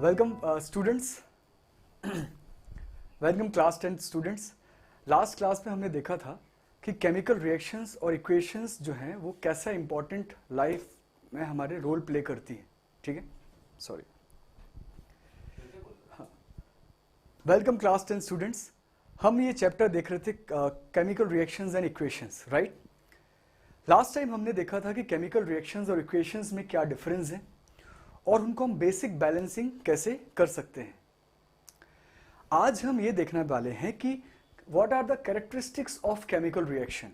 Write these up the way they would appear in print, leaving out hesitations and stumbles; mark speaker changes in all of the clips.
Speaker 1: Welcome students, welcome class 10 students. Last class में हमने देखा था कि केमिकल रिएक्शंस और इक्वेशंस जो हैं वो कैसा इंपॉर्टेंट लाइफ में हमारे रोल प्ले करती हैं। ठीक है, सॉरी। Welcome class 10 students. हम ये चैप्टर देख रहे थे chemical reactions and equations, right. Last time हमने देखा था कि केमिकल रिएक्शंस और इक्वेशंस में क्या डिफरेंस है और उनको हम बेसिक बैलेंसिंग कैसे कर सकते हैं। आज हम ये देखने वाले हैं कि what are the characteristics of chemical reaction.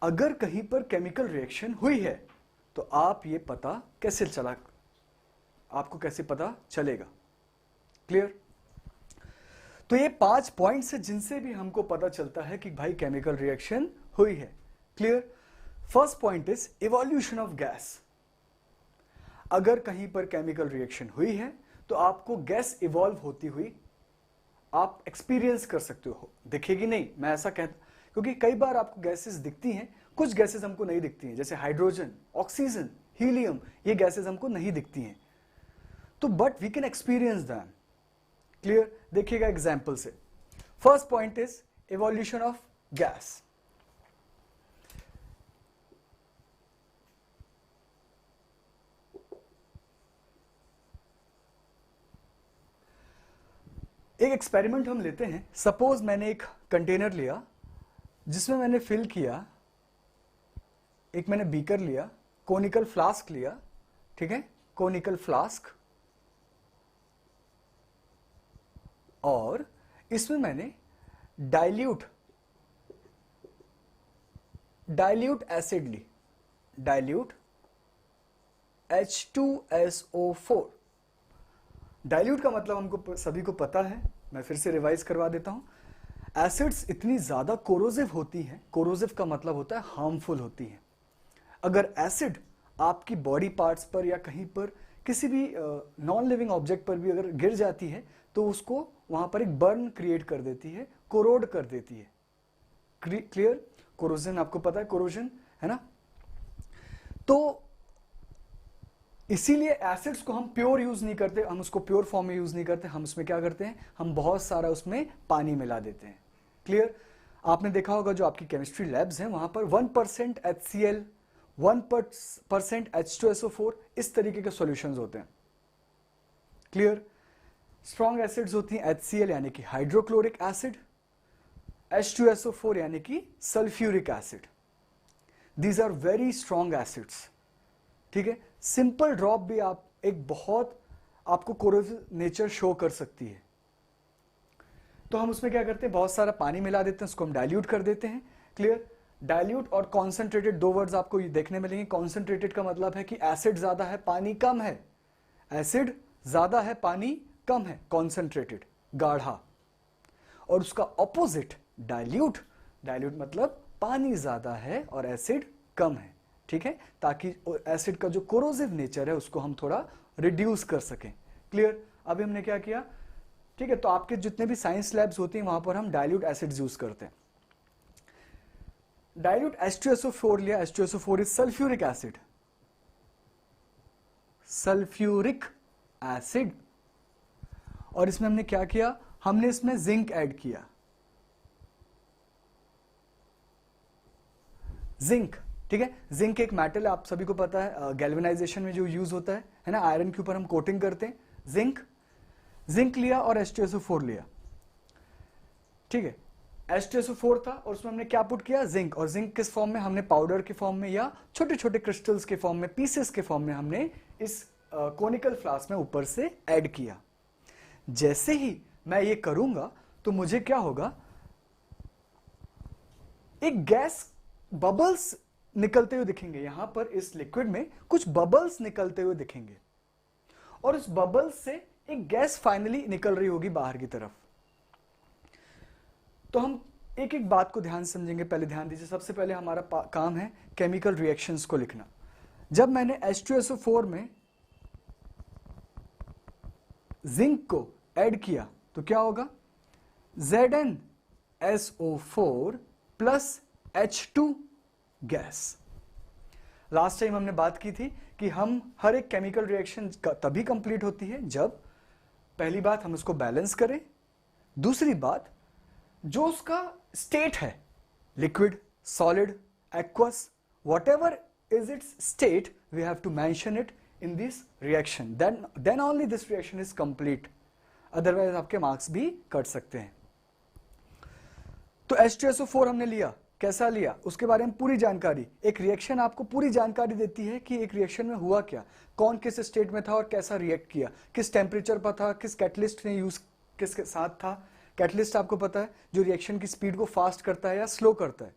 Speaker 1: अगर कहीं पर केमिकल रिएक्शन हुई है तो आप ये पता कैसे चला, आपको कैसे पता चलेगा। क्लियर? तो ये 5 पॉइंट्स हैं जिनसे भी हमको पता चलता है कि भाई केमिकल रिएक्शन हुई है। Clear? First point is evolution of gas. अगर कहीं पर केमिकल रिएक्शन हुई है तो आपको गैस इवॉल्व होती हुई आप एक्सपीरियंस कर सकते हो। दिखेगी नहीं, मैं ऐसा कहता, क्योंकि कई बार आपको गैसेस दिखती हैं, कुछ गैसेस हमको नहीं दिखती हैं, जैसे हाइड्रोजन, ऑक्सीजन, हीलियम, ये गैसेस हमको नहीं दिखती हैं, तो but we can experience them. Clear? देखिएगा एग्जाम्पल से। First point is evolution of gas. एक एक्सपेरिमेंट हम लेते हैं। सपोज मैंने एक कंटेनर लिया जिसमें मैंने फिल किया, एक मैंने बीकर लिया, कोनिकल फ्लास्क लिया, ठीक है, कोनिकल फ्लास्क, और इसमें मैंने डाइल्यूट एसिड ली, डाइल्यूट H2SO4। डाइल्यूट का मतलब हमको सभी को पता है, मैं फिर से रिवाइज करवा देता हूं। एसिड्स इतनी ज्यादा कोरोसिव होती हैं, कोरोसिव का मतलब होता है हार्मफुल होती हैं। अगर एसिड आपकी बॉडी पार्ट्स पर या कहीं पर किसी भी नॉन लिविंग ऑब्जेक्ट पर भी अगर गिर जाती है तो उसको वहां पर एक बर्न क्रिएट कर देती है, कोरोड कर देती है। क्लियर? कोरोजन आपको पता है, कोरोजन है ना। तो इसीलिए एसिड्स को हम प्योर यूज नहीं करते, हम उसको प्योर फॉर्म में यूज नहीं करते, हम उसमें क्या करते हैं, हम बहुत सारा उसमें पानी मिला देते हैं। क्लियर? आपने देखा होगा जो आपकी केमिस्ट्री लैब्स हैं वहां पर 1% HCl, 1% H2SO4 इस तरीके के सॉल्यूशंस होते हैं। क्लियर? स्ट्रॉन्ग एसिड्स होती हैं HCl यानी कि हाइड्रोक्लोरिक एसिड, H2SO4 यानी कि sulphuric acid. These are very strong acids. ठीक है, सिंपल ड्रॉप भी आप एक बहुत आपको कोरोसिव नेचर शो कर सकती है। तो हम उसमें क्या करते हैं, बहुत सारा पानी मिला देते हैं, उसको हम डाइल्यूट कर देते हैं। क्लियर? डाइल्यूट और कॉन्सेंट्रेटेड, दो वर्ड्स आपको देखने मिलेंगे। कॉन्सेंट्रेटेड का मतलब है कि एसिड ज्यादा है, पानी कम है। एसिड ज्यादा है, पानी कम है, कॉन्सेंट्रेटेड, गाढ़ा। और उसका ऑपोजिट डाइल्यूट, डाइल्यूट मतलब पानी ज्यादा है और एसिड कम है। ठीक है, ताकि एसिड का जो कोरोसिव नेचर है उसको हम थोड़ा रिड्यूस कर सकें। क्लियर? अभी हमने क्या किया, ठीक है, तो आपके जितने भी साइंस लैब्स होती हैं वहां पर हम डाइल्यूट एसिड्स यूज करते हैं। डाइल्यूट H2SO4 लिया, H2SO4 is sulphuric acid, sulphuric acid. और इसमें हमने क्या किया, हमने इसमें जिंक ऐड किया, जिंक। ठीक है, जिंक एक मेटल है, आप सभी को पता है, गैल्वेनाइजेशन में जो यूज होता है ना, आयरन के ऊपर हम कोटिंग करते हैं। जिंक लिया और H2SO4 लिया। ठीक है, H2SO4 था और उसमें हमने क्या पुट किया, जिंक। और जिंक किस फॉर्म में, हमने पाउडर के फॉर्म में या छोटे छोटे क्रिस्टल्स के फॉर्म में, पीसेस के फॉर्म में हमने इस कोनिकल फ्लास्क में ऊपर से ऐड किया। जैसे ही मैं ये करूंगा तो मुझे क्या होगा, एक गैस, बबल्स निकलते हुए दिखेंगे। यहां पर इस लिक्विड में कुछ बबल्स निकलते हुए दिखेंगे और इस बबल्स से एक गैस फाइनली निकल रही होगी बाहर की तरफ। तो हम एक एक बात को ध्यान से समझेंगे। पहले ध्यान दीजिए, सबसे पहले हमारा काम है केमिकल रिएक्शंस को लिखना। जब मैंने H2SO4 में जिंक को ऐड किया तो क्या होगा, ZnSO4 plus H2 gas. Last time हमने बात की थी कि हम हर एक केमिकल रिएक्शन तभी कंप्लीट होती है जब पहली बात हम उसको बैलेंस करें, दूसरी बात जो उसका स्टेट है, liquid, solid, aqueous, whatever is its state, we have to mention it in this reaction. Then only this reaction is complete. Otherwise आपके मार्क्स भी कट सकते हैं। तो H2SO4 हमने लिया, कैसा लिया, उसके बारे में पूरी जानकारी। एक रिएक्शन आपको पूरी जानकारी देती है कि एक रिएक्शन में हुआ क्या, कौन किस स्टेट में था और कैसा रिएक्ट किया, किस टेम्परेचर पर था, किस कैटलिस्ट ने यूज किसके साथ था। कैटलिस्ट आपको पता है जो रिएक्शन की स्पीड को फास्ट करता है या स्लो करता है।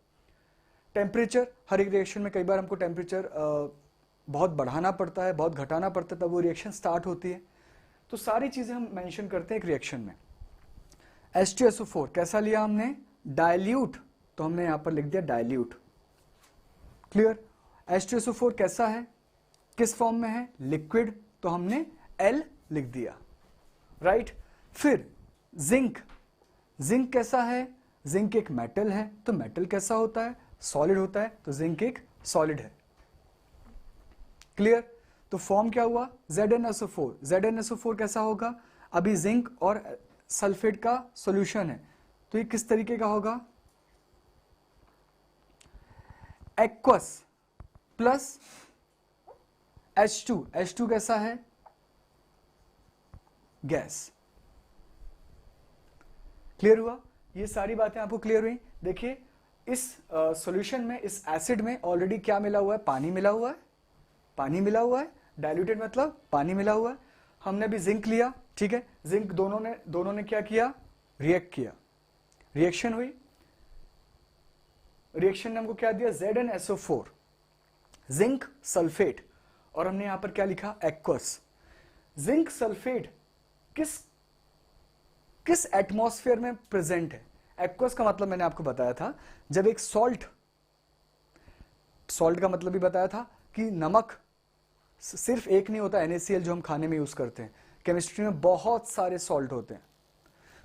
Speaker 1: टेम्परेचर, हर एक रिएक्शन में कई बार हमको टेम्परेचर बहुत बढ़ाना पड़ता है, बहुत घटाना पड़ता है, तब वो रिएक्शन स्टार्ट होती है। तो सारी चीजें हम मेंशन करते हैं एक रिएक्शन में। H2SO4 कैसा लिया हमने, डाइल्यूट, तो हमने यहां पर लिख दिया डाइल्यूट। क्लियर। H2SO4 कैसा है, किस फॉर्म में है, लिक्विड, तो हमने L लिख दिया, राइट। फिर जिंक, जिंक कैसा है, जिंक एक मेटल है, तो मेटल कैसा होता है, सॉलिड होता है, तो जिंक एक सॉलिड है। क्लियर। तो फॉर्म क्या हुआ, ZnSO4। ZnSO4 कैसा होगा, अभी जिंक और सल्फेट का सॉल्यूशन है, तो ये किस तरीके का होगा, एक्वस प्लस H2। H2 कैसा है, गैस। क्लियर हुआ, ये सारी बातें आपको क्लियर हुई। देखिए इस सॉल्यूशन में, इस एसिड में ऑलरेडी क्या मिला हुआ है, पानी मिला हुआ है, पानी मिला हुआ है, डाइल्यूटेड मतलब पानी मिला हुआ है। हमने भी जिंक लिया, ठीक है, जिंक दोनों ने क्या किया, रिएक्ट किया, रिएक्शन हुई, रिएक्शन ने हमको क्या दिया, ZnSO4, जिंक सल्फेट, और हमने यहां पर क्या लिखा, एक्वस। जिंक सल्फेट किस एटमॉस्फेयर में प्रेजेंट है। एक्वस का मतलब मैंने आपको बताया था, जब एक सॉल्ट का मतलब भी बताया था कि नमक सिर्फ एक नहीं होता, NaCl जो हम खाने में यूज करते हैं, केमिस्ट्री में बहुत सारे सॉल्ट होते हैं।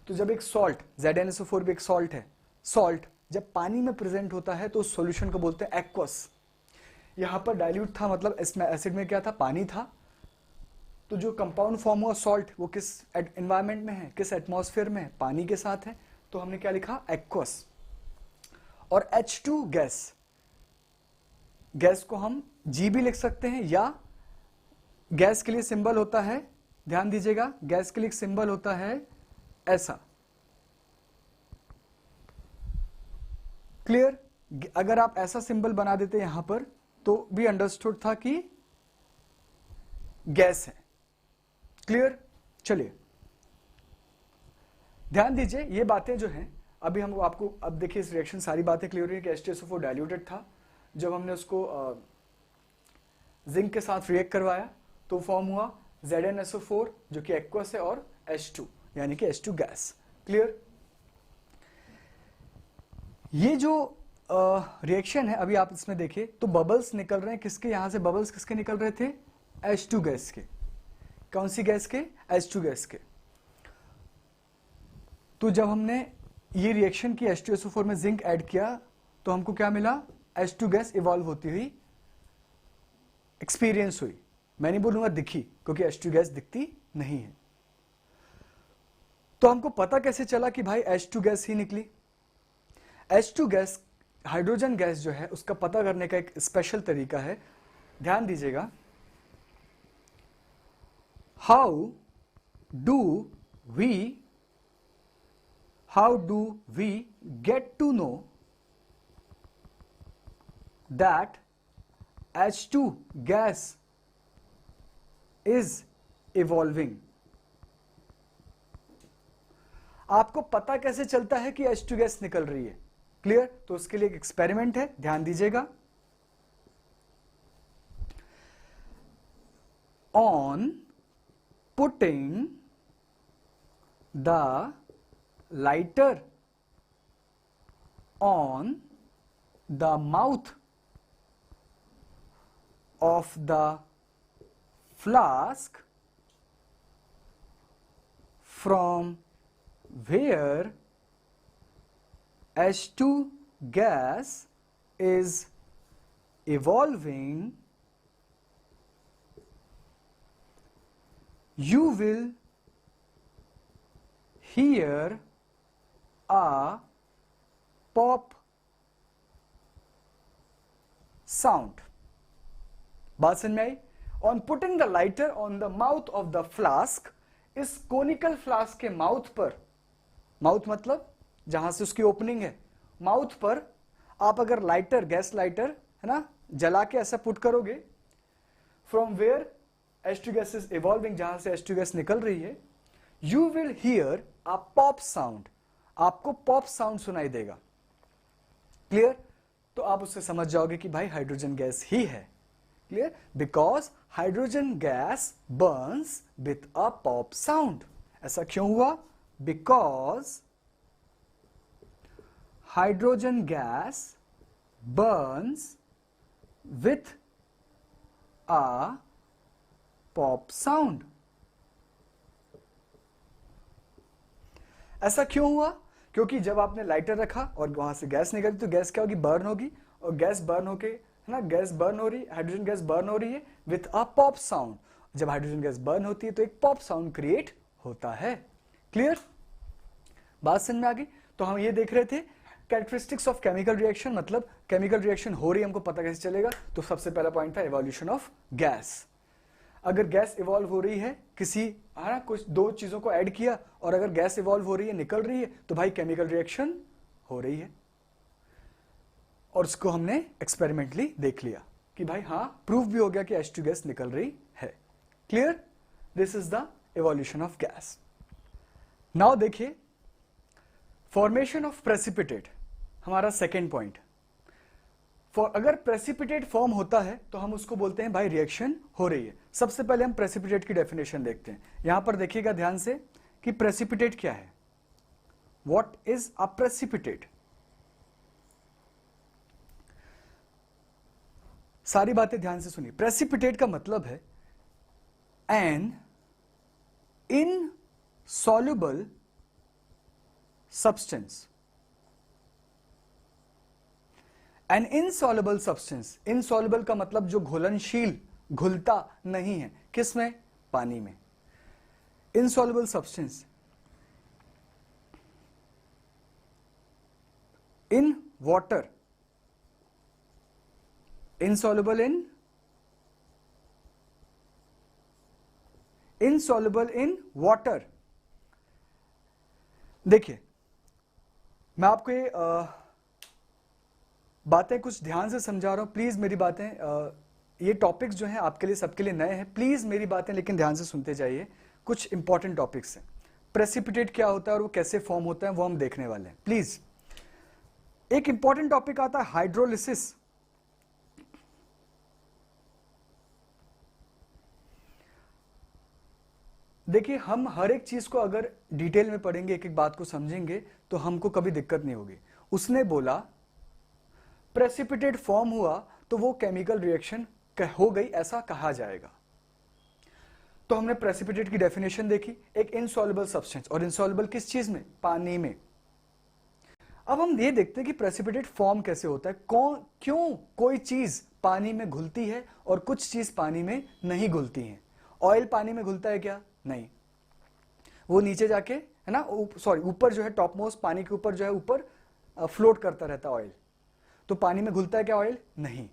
Speaker 1: तो जब एक सॉल्ट, ZnSO4 भी एक सॉल्ट है, सॉल्ट जब पानी में प्रेजेंट होता है तो उस सॉल्यूशन को बोलते हैं एक्वस। यहां पर डाइल्यूट था, मतलब इसमें एसिड में क्या था, पानी था। तो जो कंपाउंड फॉर्म हुआ सॉल्ट, वो किस एनवायरमेंट में है, किस एटमॉस्फेयर में है, पानी के साथ है, तो हमने क्या लिखा, एक्वस। और H2 गैस, गैस को हम G भी लिख सकते हैं, या गैस के लिए सिंबल होता है, ध्यान दीजिएगा, गैस के लिए सिंबल होता है ऐसा। क्लियर। अगर आप ऐसा सिंबल बना देते यहां पर तो भी अंडरस्टूड था कि गैस है। क्लियर। चलिए ध्यान दीजिए, ये बातें जो हैं अभी हम आपको, अब देखिए इस रिएक्शन सारी बातें क्लियर हुई है कि H2SO4 डाइल्यूटेड था। जब हमने उसको जिंक के साथ रिएक्ट करवाया तो फॉर्म हुआ ZnSO4 जो कि एक्वस है, और H2 यानी कि H2 गैस। क्लियर। ये जो रिएक्शन है, अभी आप इसमें देखिए तो बबल्स निकल रहे हैं, किसके, यहां से बबल्स किसके निकल रहे थे, H2 गैस के। कौन सी गैस के, H2 गैस के। तो जब हमने ये रिएक्शन की H2SO4 में जिंक ऐड किया तो हमको क्या मिला, H2 गैस इवॉल्व होती हुई एक्सपीरियंस हुई। मैं नहीं बोलूंगा दिखी, क्योंकि H2 गैस दिखती नहीं है। तो हमको पता कैसे चला कि भाई H2 गैस ही निकली। H2 गैस, हाइड्रोजन गैस जो है, उसका पता करने का एक स्पेशल तरीका है, ध्यान दीजिएगा। How do we get to know that H2 gas is evolving. आपको पता कैसे चलता है कि H2 गैस निकल रही है। क्लियर। तो उसके लिए एक एक्सपेरिमेंट है, ध्यान दीजिएगा। On putting the lighter on the mouth of the flask from where H2 gas is evolving, you will hear a pop sound. बात समझ में आई? On putting the lighter on the mouth of the flask, इस conical flask के mouth पर, mouth मतलब जहां से उसकी ओपनिंग है, माउथ पर आप अगर लाइटर, गैस लाइटर है ना, जला के ऐसा पुट करोगे, from where H2 gas is evolving, जहां से H2 गैस निकल रही है, you will hear a pop sound, आपको पॉप साउंड सुनाई देगा. क्लियर? तो आप उससे समझ जाओगे कि भाई हाइड्रोजन गैस ही है. Clear? Because hydrogen gas Burns with a pop sound. ऐसा क्यों हुआ? Because hydrogen gas Burns with a pop sound. ऐसा क्यों हुआ? क्योंकि जब आपने लाइटर रखा और वहां से गैस निकली तो गैस क्या होगी? बर्न होगी. और गैस बर्न होके, है ना, गैस बर्न हो रही, हाइड्रोजन गैस बर्न हो रही है विथ अ पॉप साउंड. जब हाइड्रोजन गैस बर्न होती है तो एक पॉप साउंड क्रिएट होता है. क्लियर? बात समझ में आ गई? तो हम ये देख रहे थे कैरेक्टरिस्टिक्स ऑफ केमिकल रिएक्शन, मतलब केमिकल रिएक्शन हो रही है, हमको पता कैसे चलेगा? तो सबसे पहला पॉइंट था इवोल्यूशन ऑफ गैस. अगर गैस इवॉल्व हो रही है, किसी, है ना, कुछ दो चीजों को ऐड किया और अगर गैस इवॉल्व हो रही है, निकल रही है, तो भाई केमिकल रिएक्शन हो रही है. और उसको हमने एक्सपेरिमेंटली देख लिया कि भाई हाँ, प्रूफ भी हो गया कि H2 गैस निकल रही है. Clear? This is the evolution of gas. Now देखिए, फॉर्मेशन ऑफ प्रेसिपिटेट, हमारा सेकेंड पॉइंट. अगर प्रेसिपिटेट फॉर्म होता है तो हम उसको बोलते हैं भाई रिएक्शन हो रही है. सबसे पहले हम प्रेसिपिटेट की डेफिनेशन देखते हैं. यहां पर देखिएगा ध्यान से कि प्रेसिपिटेट क्या है. What is a precipitate? सारी बातें ध्यान से सुनिए. प्रेसिपिटेट का मतलब है an insoluble substance. An insoluble substance, insoluble का मतलब जो घुलनशील, घुलता नहीं है. किसमें? पानी में. Insoluble substance in water, insoluble in water. देखिए, मैं आपको ये बातें कुछ ध्यान से समझा रहा हूं. प्लीज मेरी बातें, ये टॉपिक्स जो हैं आपके लिए, सबके लिए नए हैं. प्लीज मेरी बातें लेकिन ध्यान से सुनते जाइए. कुछ इंपॉर्टेंट टॉपिक्स हैं. प्रेसिपिटेट क्या होता है और वो कैसे फॉर्म होता है वो हम देखने वाले हैं. प्लीज, एक इंपॉर्टेंट टॉपिक आता है हाइड्रोलिसिस. देखिए, हम हर एक चीज को अगर डिटेल में पढ़ेंगे, एक एक बात को समझेंगे, तो हमको कभी दिक्कत नहीं होगी. उसने बोला प्रेसिपिटेट फॉर्म हुआ तो वो केमिकल रिएक्शन हो गई, ऐसा कहा जाएगा. तो हमने प्रेसिपिटेट की डेफिनेशन देखी, एक इनसॉल्युबल सब्सटेंस. और इनसॉल्युबल किस चीज में? पानी में. अब हम ये देखते हैं कि प्रेसिपिटेट फॉर्म कैसे होता है. क्यों कोई चीज पानी में घुलती है और कुछ चीज पानी में नहीं घुलती है. ऑयल पानी में घुलता है क्या? नहीं. वो नीचे जाके, है ना, सॉरी, ऊपर जो है, टॉप मोस्ट पानी के ऊपर जो है, ऊपर फ्लोट करता रहता है ऑयल. तो पानी में घुलता है क्या ऑयल? नहीं.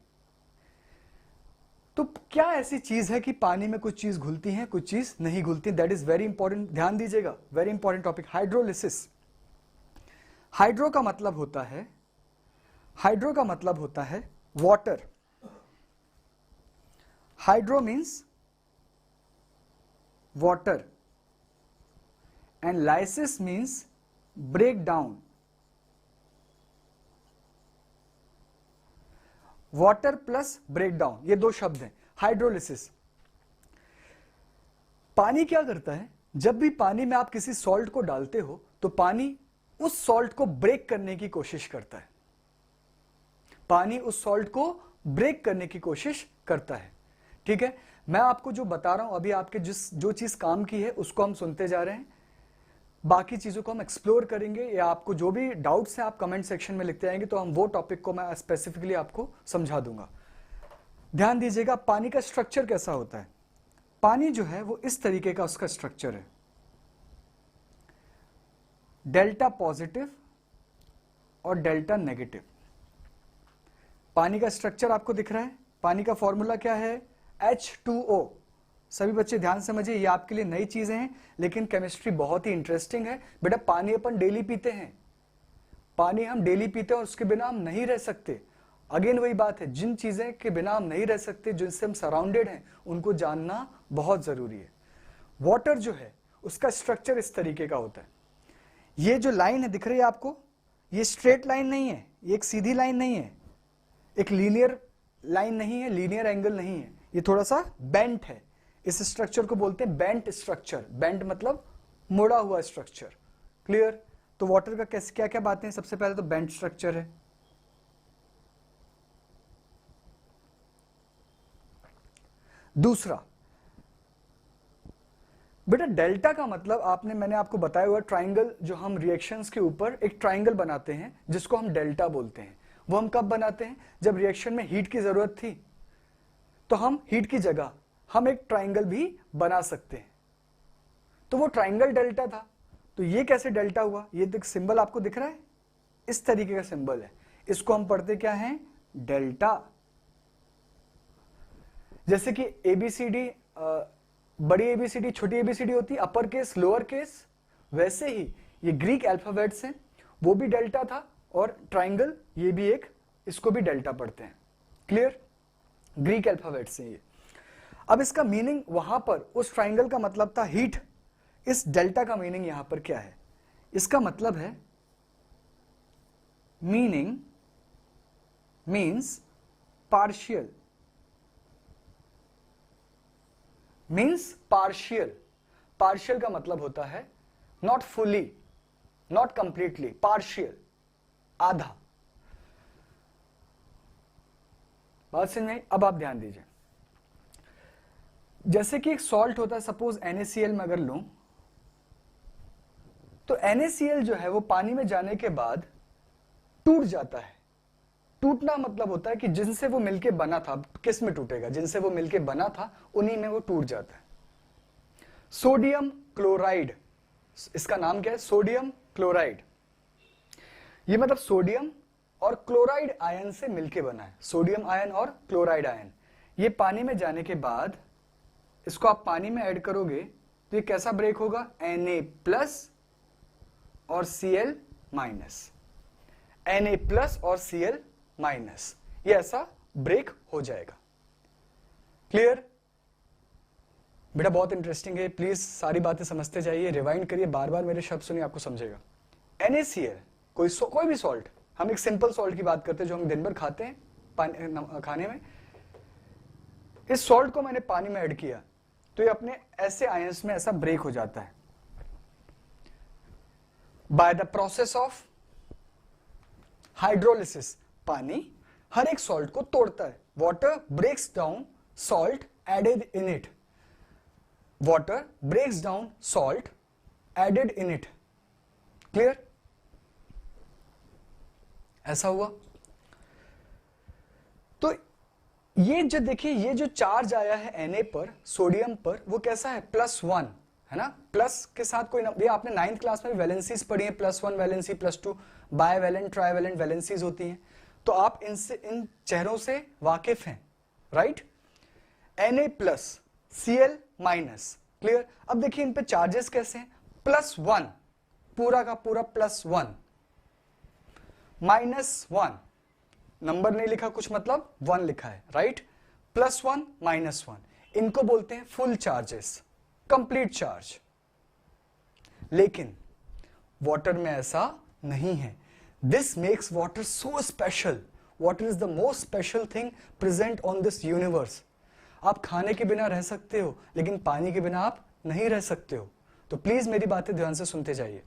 Speaker 1: तो क्या ऐसी चीज है कि पानी में कुछ चीज घुलती है, कुछ चीज नहीं घुलती? That is very important. ध्यान दीजिएगा, very important topic, hydrolysis. Hydro का मतलब होता है, हाइड्रो का मतलब होता है water. Hydro means water and lysis means break down. Water plus break down, ये दो शब्द हैं. हाइड्रोलिसिस. पानी क्या करता है? जब भी पानी में आप किसी सॉल्ट को डालते हो तो पानी उस सॉल्ट को ब्रेक करने की कोशिश करता है. पानी उस सॉल्ट को ब्रेक करने की कोशिश करता है. ठीक है, मैं आपको जो बता रहा हूं अभी, आपके जो चीज काम की है उसको हम सुनते जा रहे हैं. बाकी चीजों को हम एक्सप्लोर करेंगे, या आपको जो भी डाउट्स हैं आप कमेंट सेक्शन में लिखते आएंगे, तो हम वो टॉपिक को मैं स्पेसिफिकली आपको समझा दूंगा. ध्यान दीजिएगा, पानी का स्ट्रक्चर कैसा होता है. पानी जो है वो इस तरीके का उसका स्ट्रक्चर है, डेल्टा पॉजिटिव और डेल्टा नेगेटिव। पानी का स्ट्रक्चर आपको दिख रहा है। पानी का फॉर्मूला क्या है? H2O। सभी बच्चे ध्यान समझिए, ये आपके लिए नई चीजें हैं, लेकिन केमिस्ट्री बहुत ही इंटरेस्टिंग है। बेटा पानी अपन डेली पीते हैं, पानी हम डेली पीते हैं और उसके बिना हम नहीं रह सकते। अगेन वही बात है, जिन चीजें के बिना हम नहीं रह सकते, जिनसे हम सराउंडेड हैं, उनको जानना बहुत जरूरी है। वाटर जो है उसका स्ट्रक्चर इस तरीके का होता है। ये जो लाइन है दिख रही है आपको, ये स्ट्रेट लाइन नहीं है, ये एक सीधी लाइन नहीं है, एक लीनियर लाइन नहीं है, लीनियर एंगल नहीं है, ये थोड़ा सा बेंट है। इस स्ट्रक्चर को बोलते हैं बेंट स्ट्रक्चर। बेंट मतलब मुड़ा हुआ स्ट्रक्चर। क्लियर? तो वाटर का कैसे क्या क्या बातें हैं? सबसे पहले तो बेंट स्ट्रक्चर है। दूसरा बेटा डेल्टा का मतलब मैंने आपको बताया हुआ ट्राइंगल, जो हम रिएक्शंस के ऊपर एक ट्राइंगल बनाते हैं जिसको हम डेल्टा बोलते हैं। वो हम कब बनाते हैं? जब रिएक्शन में हीट की जरूरत थी, तो हम हीट की जगह हम एक ट्राइंगल भी बना सकते हैं, तो वो ट्राइंगल डेल्टा था। तो ये कैसे डेल्टा हुआ? ये सिंबल आपको दिख रहा है, इस तरीके का सिंबल है, इसको हम पढ़ते क्या है? डेल्टा। जैसे कि एबीसीडी, बड़ी एबीसीडी छोटी एबीसीडी होती है, अपर केस लोअर केस, वैसे ही ये ग्रीक अल्फाबेट्स हैं, वो भी डेल्टा था, और ट्राइंगल ये भी एक, इसको भी डेल्टा पढ़ते हैं। क्लियर? ग्रीक अल्फाबेट्स हैं ये। अब इसका मीनिंग वहां पर उस ट्राइंगल का मतलब था हीट, इस डेल्टा का मीनिंग यहां पर क्या है? इसका मतलब है meaning means partial, means partial. Partial का मतलब होता है not fully, not completely, partial, आधा। बात समझ में? अब आप ध्यान दीजिए, जैसे कि एक सॉल्ट होता है, सपोज NaCl में अगर लूं, तो NaCl जो है वो पानी में जाने के बाद टूट जाता है। टूटना मतलब होता है कि जिनसे वो मिलके बना था, किस में टूटेगा? जिनसे वो मिलके बना था उन्हीं में वो टूट जाता है। सोडियम क्लोराइड, इसका नाम क्या है? Sodium chloride. ये मतलब सोडियम और क्लोराइड आयन से मिलके बना है, सोडियम आयन और क्लोराइड आयन। ये पानी में जाने के बाद इसको आप पानी में ऐड करोगे तो ये कैसा ब्रेक होगा? Na+ और Cl-, Na+ और Cl-, ये ऐसा ब्रेक हो जाएगा। क्लियर? बेटा बहुत इंटरेस्टिंग है, प्लीज सारी बातें समझते जाइए, रिवाइंड करिए, बार बार मेरे शब्द सुनिए, आपको समझेगा। NaCl कोई भी सॉल्ट, हम एक सिंपल सॉल्ट की बात करते हैं जो हम दिन भर खाते हैं खाने में। इस सॉल्ट को मैंने पानी में ऐड किया तो ये अपने ऐसे आयंस में ऐसा ब्रेक हो जाता है by the process of hydrolysis. पानी हर एक सॉल्ट को तोड़ता है। Water breaks down salt added in it, water breaks down salt added in it. Clear? ऐसा हुआ। तो ये जो देखिए, ये जो चार्ज आया है Na पर, सोडियम पर, वो कैसा है? +1 है ना। प्लस के साथ कोई ये आपने 9th क्लास में वैलेंसीज पढ़ी है, +1 वैलेंसी, +2 बायवैलेंट ट्राइवैलेंट वैलेंसीज होती हैं, तो आप इनसे, इन चेहरों से वाकिफ हैं, राइट? Na+, Cl-। क्लियर? अब देखिए इन पे चार्जेस कैसे हैं? +1 पूरा का पूरा +1, -1 नंबर नहीं लिखा कुछ, मतलब 1 लिखा है, राइट? +1 -1, इनको बोलते हैं फुल चार्जेस, कंप्लीट चार्ज। लेकिन वाटर में ऐसा नहीं है। This makes water so special. Water is the most special thing present on this universe. आप खाने के बिना रह सकते हो, लेकिन पानी के बिना आप नहीं रह सकते हो। तो प्लीज मेरी बातें ध्यान से सुनते जाइए।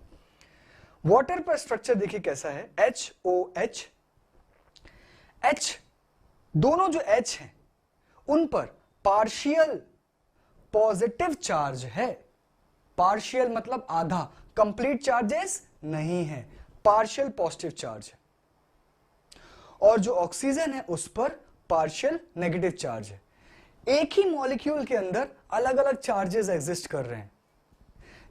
Speaker 1: वाटर पर स्ट्रक्चर देखिए कैसा है, HOH। H, दोनों जो H हैं उन पर पार्शियल पॉजिटिव चार्ज है। पार्शियल मतलब आधा, कंप्लीट चार्जेस नहीं है, पार्शियल पॉजिटिव चार्ज है। और जो ऑक्सीजन है उस पर पार्शियल नेगेटिव चार्ज है। एक ही मॉलिक्यूल के अंदर अलग अलग चार्जेस एग्जिस्ट कर रहे हैं।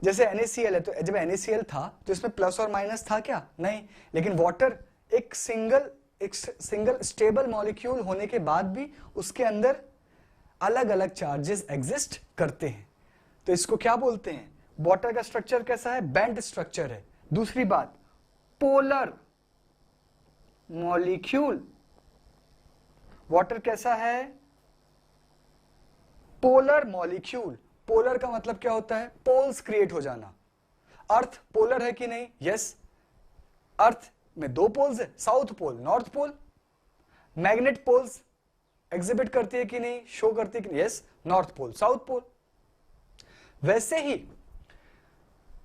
Speaker 1: जैसे NaCl है, तो जब NaCl था तो इसमें प्लस और माइनस था क्या? नहीं। लेकिन वाटर एक सिंगल स्टेबल मॉलिक्यूल होने के बाद भी उसके अंदर अलग अलग चार्जेस एग्जिस्ट करते हैं। तो इसको क्या बोलते हैं? वाटर का स्ट्रक्चर कैसा है? बेंट स्ट्रक्चर है। दूसरी बात, पोलर मॉलिक्यूल। वाटर कैसा है? Polar molecule. पोलर का मतलब क्या होता है? पोल्स क्रिएट हो जाना। अर्थ पोलर है कि नहीं? यस। अर्थ में दो पोल्स है, south pole, north pole. Magnet poles exhibit करती है कि नहीं, शो करती है कि नहीं? Yes, north pole, south pole. वैसे ही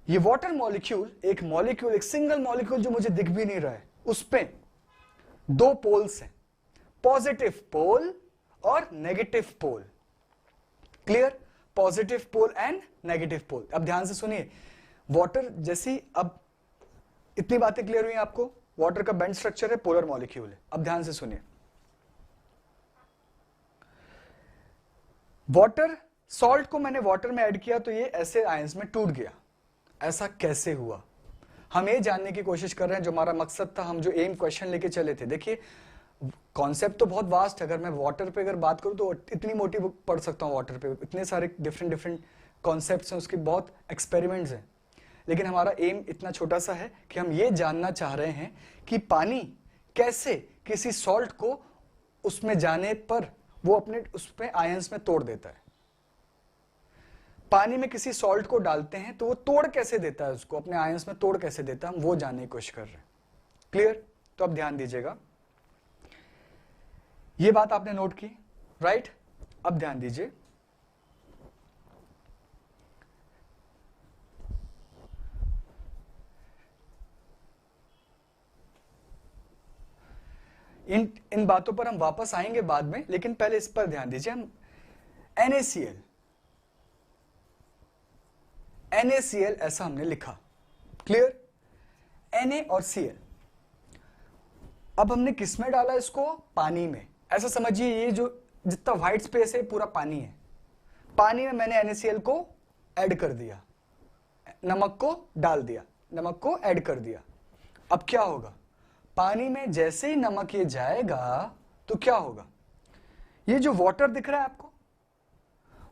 Speaker 1: ये वाटर मॉलिक्यूल, एक सिंगल मॉलिक्यूल जो मुझे दिख भी नहीं रहा है, उस पे दो पोल्स हैं, पॉजिटिव पोल और negative pole. Clear? Positive pole and negative pole. अब ध्यान से सुनिए, वाटर जैसी, अब इतनी बातें क्लियर हुई आपको? वाटर का बेंट स्ट्रक्चर है, पोलर मॉलिक्यूल है। अब ध्यान से सुनिए, वाटर, सॉल्ट को मैंने वाटर में ऐड किया तो ये ऐसे आयंस में टूट गया। ऐसा कैसे हुआ? हम ये जानने की कोशिश कर रहे हैं, जो हमारा मकसद था, हम जो एम क्वेश्चन लेके चले थे। देखिए, कॉन्सेप्ट तो बहुत वास्ट है। अगर मैं वाटर पे अगर बात करूं तो इतनी मोटी बुक पढ़ सकता हूं वाटर पे, इतने सारे डिफरेंट कॉन्सेप्ट्स हैं, उसके बहुत एक्सपेरिमेंट्स हैं। लेकिन हमारा एम इतना छोटा सा है कि हम ये जानना चाह रहे हैं कि पानी कैसे किसी सॉल्ट को उसमें जाने पर वो अपने उस पे आयंस में तोड़ देता है। पानी में किसी सॉल्ट को डालते हैं तो वो तोड़ कैसे देता है, उसको अपने आयंस में तोड़ कैसे देता है, हम वो जानने की कोशिश कर रहे हैं। क्लियर? तो अब ध्यान दीजिएगा, ये बात आपने नोट की, राइट? अब ध्यान दीजिए, इन बातों पर हम वापस आएंगे बाद में, लेकिन पहले इस पर ध्यान दीजिए। हम NaCl ऐसा हमने लिखा। क्लियर? Na और Cl। अब हमने किस में डाला इसको? पानी में। ऐसा समझिए, ये जो जितना व्हाइट स्पेस है पूरा पानी है। पानी में मैंने NaCl को ऐड कर दिया, नमक को डाल दिया, नमक को ऐड कर दिया। अब क्या होगा? पानी में जैसे ही नमक ये जाएगा तो क्या होगा? ये जो वाटर दिख रहा है आपको,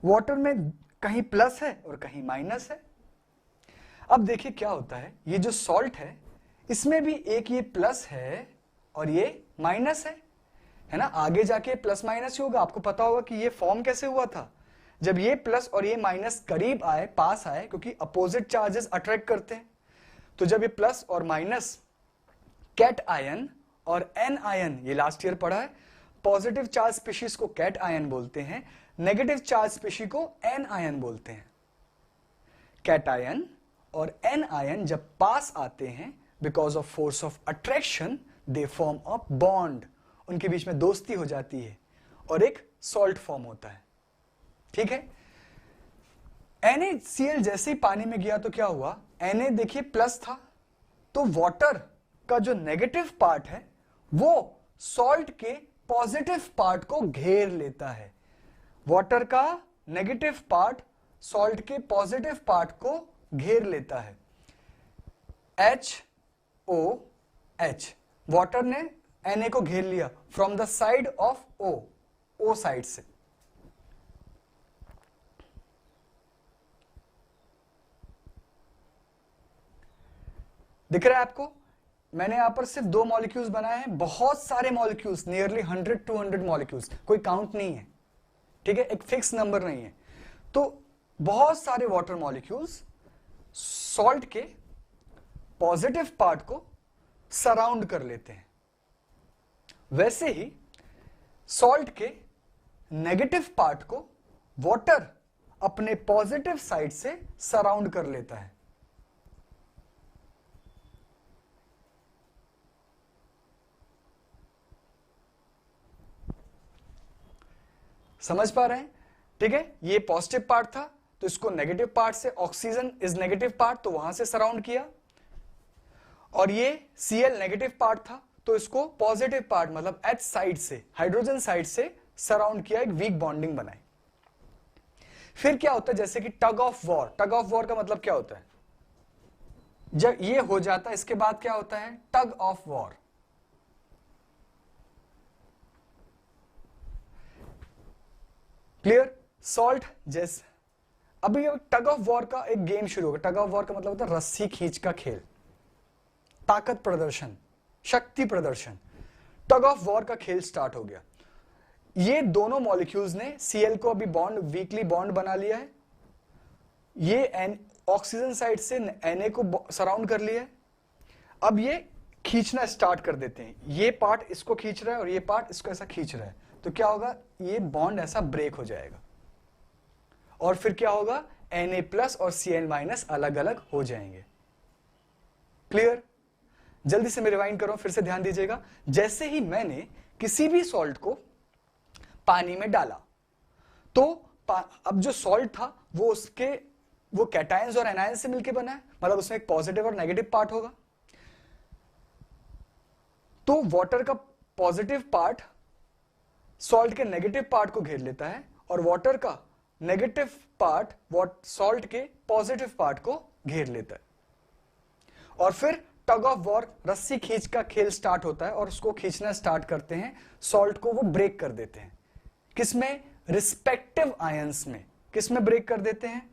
Speaker 1: वाटर में कहीं प्लस है और कहीं माइनस है। अब देखिए क्या होता है, ये जो सॉल्ट है इसमें भी एक ये प्लस है और ये माइनस है ना? आगे जाके प्लस माइनस ही होगा। आपको पता होगा कि ये फॉर्म कैसे हुआ था, जब ये प्लस और ये माइनस करीब आए, पास आए, क्योंकि अपोजिट चार्जेस अट्रैक्ट करते हैं। तो जब ये प्लस और माइनस, कैट आयन और एन आयन, ये लास्ट ईयर पढ़ा है, पॉजिटिव चार्ज स्पीशीज को कैट आयन बोलते हैं, नेगेटिव चार्ज स्पीशीज को एन आयन बोलते हैं। कैट आयन और एन आयन जब पास आते हैं, because of force of attraction they form a bond, उनके बीच में दोस्ती हो जाती है और एक सॉल्ट फॉर्म होता है। ठीक है? NaCl जैसे ही पानी में गया तो क्या हुआ? Na देखिए प्लस था, तो वाटर का जो नेगेटिव पार्ट है वो सॉल्ट के पॉजिटिव पार्ट को घेर लेता है। वाटर का नेगेटिव पार्ट सॉल्ट के पॉजिटिव पार्ट को घेर लेता है। HOH, वाटर ने Na को घेर लिया from the side of O side से। दिख रहा है आपको? मैंने यहां पर सिर्फ 2 मॉलिक्यूल्स बनाए हैं, बहुत सारे मॉलिक्यूल्स, नियरली 100-200 मॉलिक्यूल्स, कोई काउंट नहीं है। ठीक है? एक फिक्स नंबर नहीं है। तो बहुत सारे वाटर मॉलिक्यूल्स सॉल्ट के पॉजिटिव पार्ट को सराउंड कर लेते हैं। वैसे ही सॉल्ट के नेगेटिव पार्ट को वाटर अपने पॉजिटिव साइड से सराउंड कर लेता है। समझ पा रहे हैं? ठीक है? ये पॉजिटिव पार्ट था तो इसको नेगेटिव पार्ट से, ऑक्सीजन इज नेगेटिव पार्ट, तो वहां से सराउंड किया, और ये Cl नेगेटिव पार्ट था तो इसको पॉजिटिव पार्ट मतलब H साइड से, हाइड्रोजन साइड से सराउंड किया, एक वीक बॉन्डिंग बनाई। फिर क्या होता है, जैसे कि tug of war, tug of war का मतलब क्या होता है, जब ये हो जाता है इसके बाद क्या होता है, tug of war. Clear? Salt जैसे अभी टग ऑफ वॉर का एक गेम शुरू होगा। टग ऑफ वॉर का मतलब होता है रस्सी खींच का खेल, ताकत प्रदर्शन, शक्ति प्रदर्शन। टग ऑफ वॉर का खेल स्टार्ट हो गया। ये दोनों मॉलिक्यूल्स ने Cl को अभी बॉन्ड, वीकली बॉन्ड बना लिया है। ये ऑक्सीजन साइड से Na को सराउंड कर लिया है। अब ये खींचना स्टार्ट कर देते हैं। ये पार्ट इसको खींच रहा है और ये पार्ट इसको ऐसा खींच रहा है, तो क्या होगा, ये बॉन्ड ऐसा ब्रेक हो जाएगा और फिर क्या होगा, Na+ और Cl- अलग अलग हो जाएंगे। क्लियर? जल्दी से मैं रिवाइंड कर रहा हूं, फिर से ध्यान दीजिएगा। जैसे ही मैंने किसी भी सॉल्ट को पानी में डाला, तो अब जो सॉल्ट था वो कैटायंस और एनायंस से मिलकर बना है, मतलब उसमें एक पॉजिटिव और नेगेटिव पार्ट होगा। तो वाटर का पॉजिटिव पार्ट सॉल्ट के नेगेटिव पार्ट को घेर लेता है और वाटर का नेगेटिव पार्ट सॉल्ट के पॉजिटिव पार्ट को घेर लेता है। और फिर टग ऑफ वॉर, रस्सी खींच का खेल स्टार्ट होता है और उसको खींचना स्टार्ट करते हैं। सॉल्ट को वो ब्रेक कर देते हैं। किसमें? रिस्पेक्टिव आयंस में। किसमें ब्रेक कर देते हैं?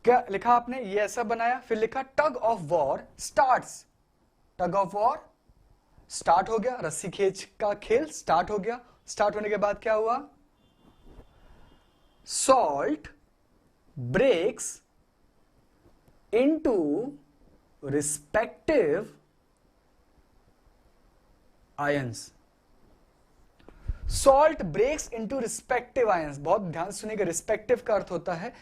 Speaker 1: क्या लिखा आपने? ये ऐसा बनाया, फिर लिखा tug of war starts. Tug of war start हो गया, रस्सी खींच का खेल स्टार्ट हो गया। स्टार्ट होने के बाद क्या हुआ? Salt breaks into respective ions. Salt breaks into respective ions. बहुत ध्यान सुनिएगा, रिस्पेक्टिव का अर्थ होता है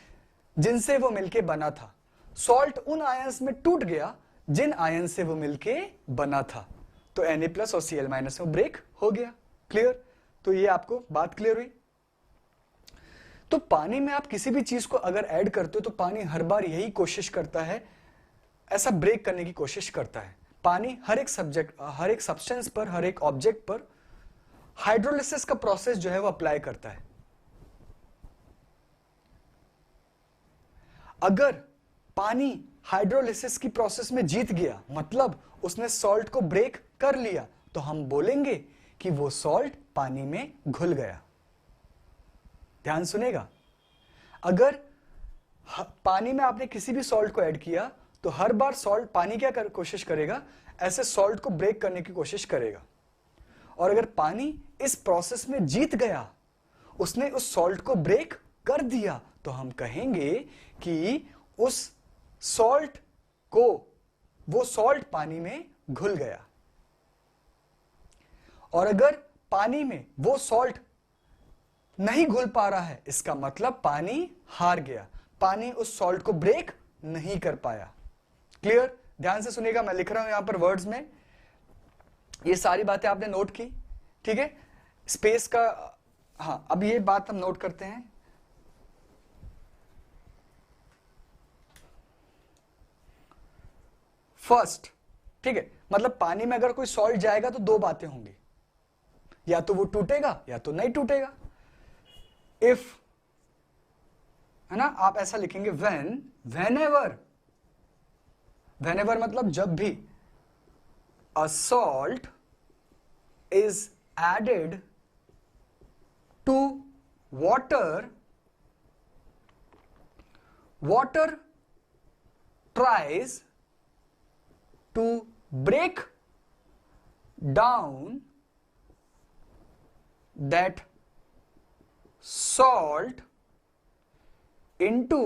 Speaker 1: जिनसे वो मिलके बना था। सॉल्ट उन आयंस में टूट गया जिन आयन से वो मिलके बना था, तो Na+ और Cl- में ब्रेक हो गया। क्लियर? तो ये आपको बात क्लियर हुई? तो पानी में आप किसी भी चीज को अगर ऐड करते हो तो पानी हर बार यही कोशिश करता है, ऐसा ब्रेक करने की कोशिश करता है। पानी हर एक सब्सटेंस पर, हर एक ऑब्जेक्ट पर हाइड्रोलिसिस का प्रोसेस जो है वो अप्लाई करता है। अगर पानी हाइड्रोलिसिस की प्रोसेस में जीत गया, मतलब उसने सॉल्ट को ब्रेक कर लिया, तो हम बोलेंगे कि वो सॉल्ट पानी में घुल गया। ध्यान सुनेगा, अगर पानी में आपने किसी भी सॉल्ट को ऐड किया तो हर बार सॉल्ट, पानी क्या कोशिश करेगा, ऐसे सॉल्ट को ब्रेक करने की कोशिश करेगा। और अगर पानी इस प्रोसेस में जीत गया, उसने उस सॉल्ट को ब्रेक कर दिया, तो हम कहेंगे कि उस सॉल्ट को, वो सॉल्ट पानी में घुल गया। और अगर पानी में वो सॉल्ट नहीं घुल पा रहा है, इसका मतलब पानी हार गया, पानी उस सॉल्ट को ब्रेक नहीं कर पाया। क्लियर? ध्यान से सुनिएगा, मैं लिख रहा हूं यहां पर वर्ड्स में, ये सारी बातें आपने नोट की, ठीक है? स्पेस का, हां, अब ये बात हम नोट करते हैं। फर्स्ट, ठीक है, मतलब पानी में अगर कोई सॉल्ट जाएगा तो दो बातें होंगी, या तो वो टूटेगा या तो नहीं टूटेगा। इफ, है ना, आप ऐसा लिखेंगे whenever मतलब जब भी a salt is added to water, water tries to break down that salt into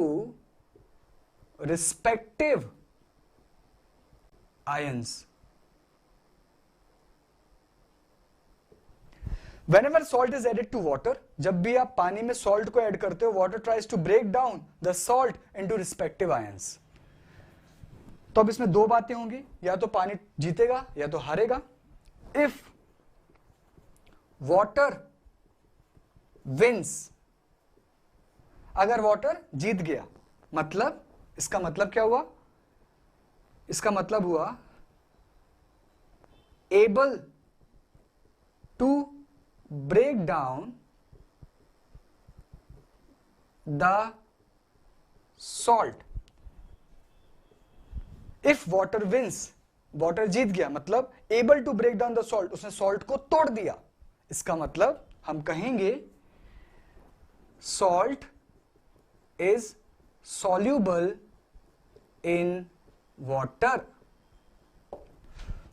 Speaker 1: respective ions. Whenever salt is added to water, जब भी आप पानी में salt को ऐड करते हो, water tries to break down the salt into respective ions. तो अब इसमें दो बातें होंगी, या तो पानी जीतेगा या तो हारेगा। If water wins, अगर वाटर जीत गया, मतलब इसका मतलब क्या हुआ? इसका मतलब हुआ able to break down the salt. If water wins, water जीत गया मतलब able to break down the salt, उसने सॉल्ट को तोड़ दिया। इसका मतलब हम कहेंगे salt is soluble in water.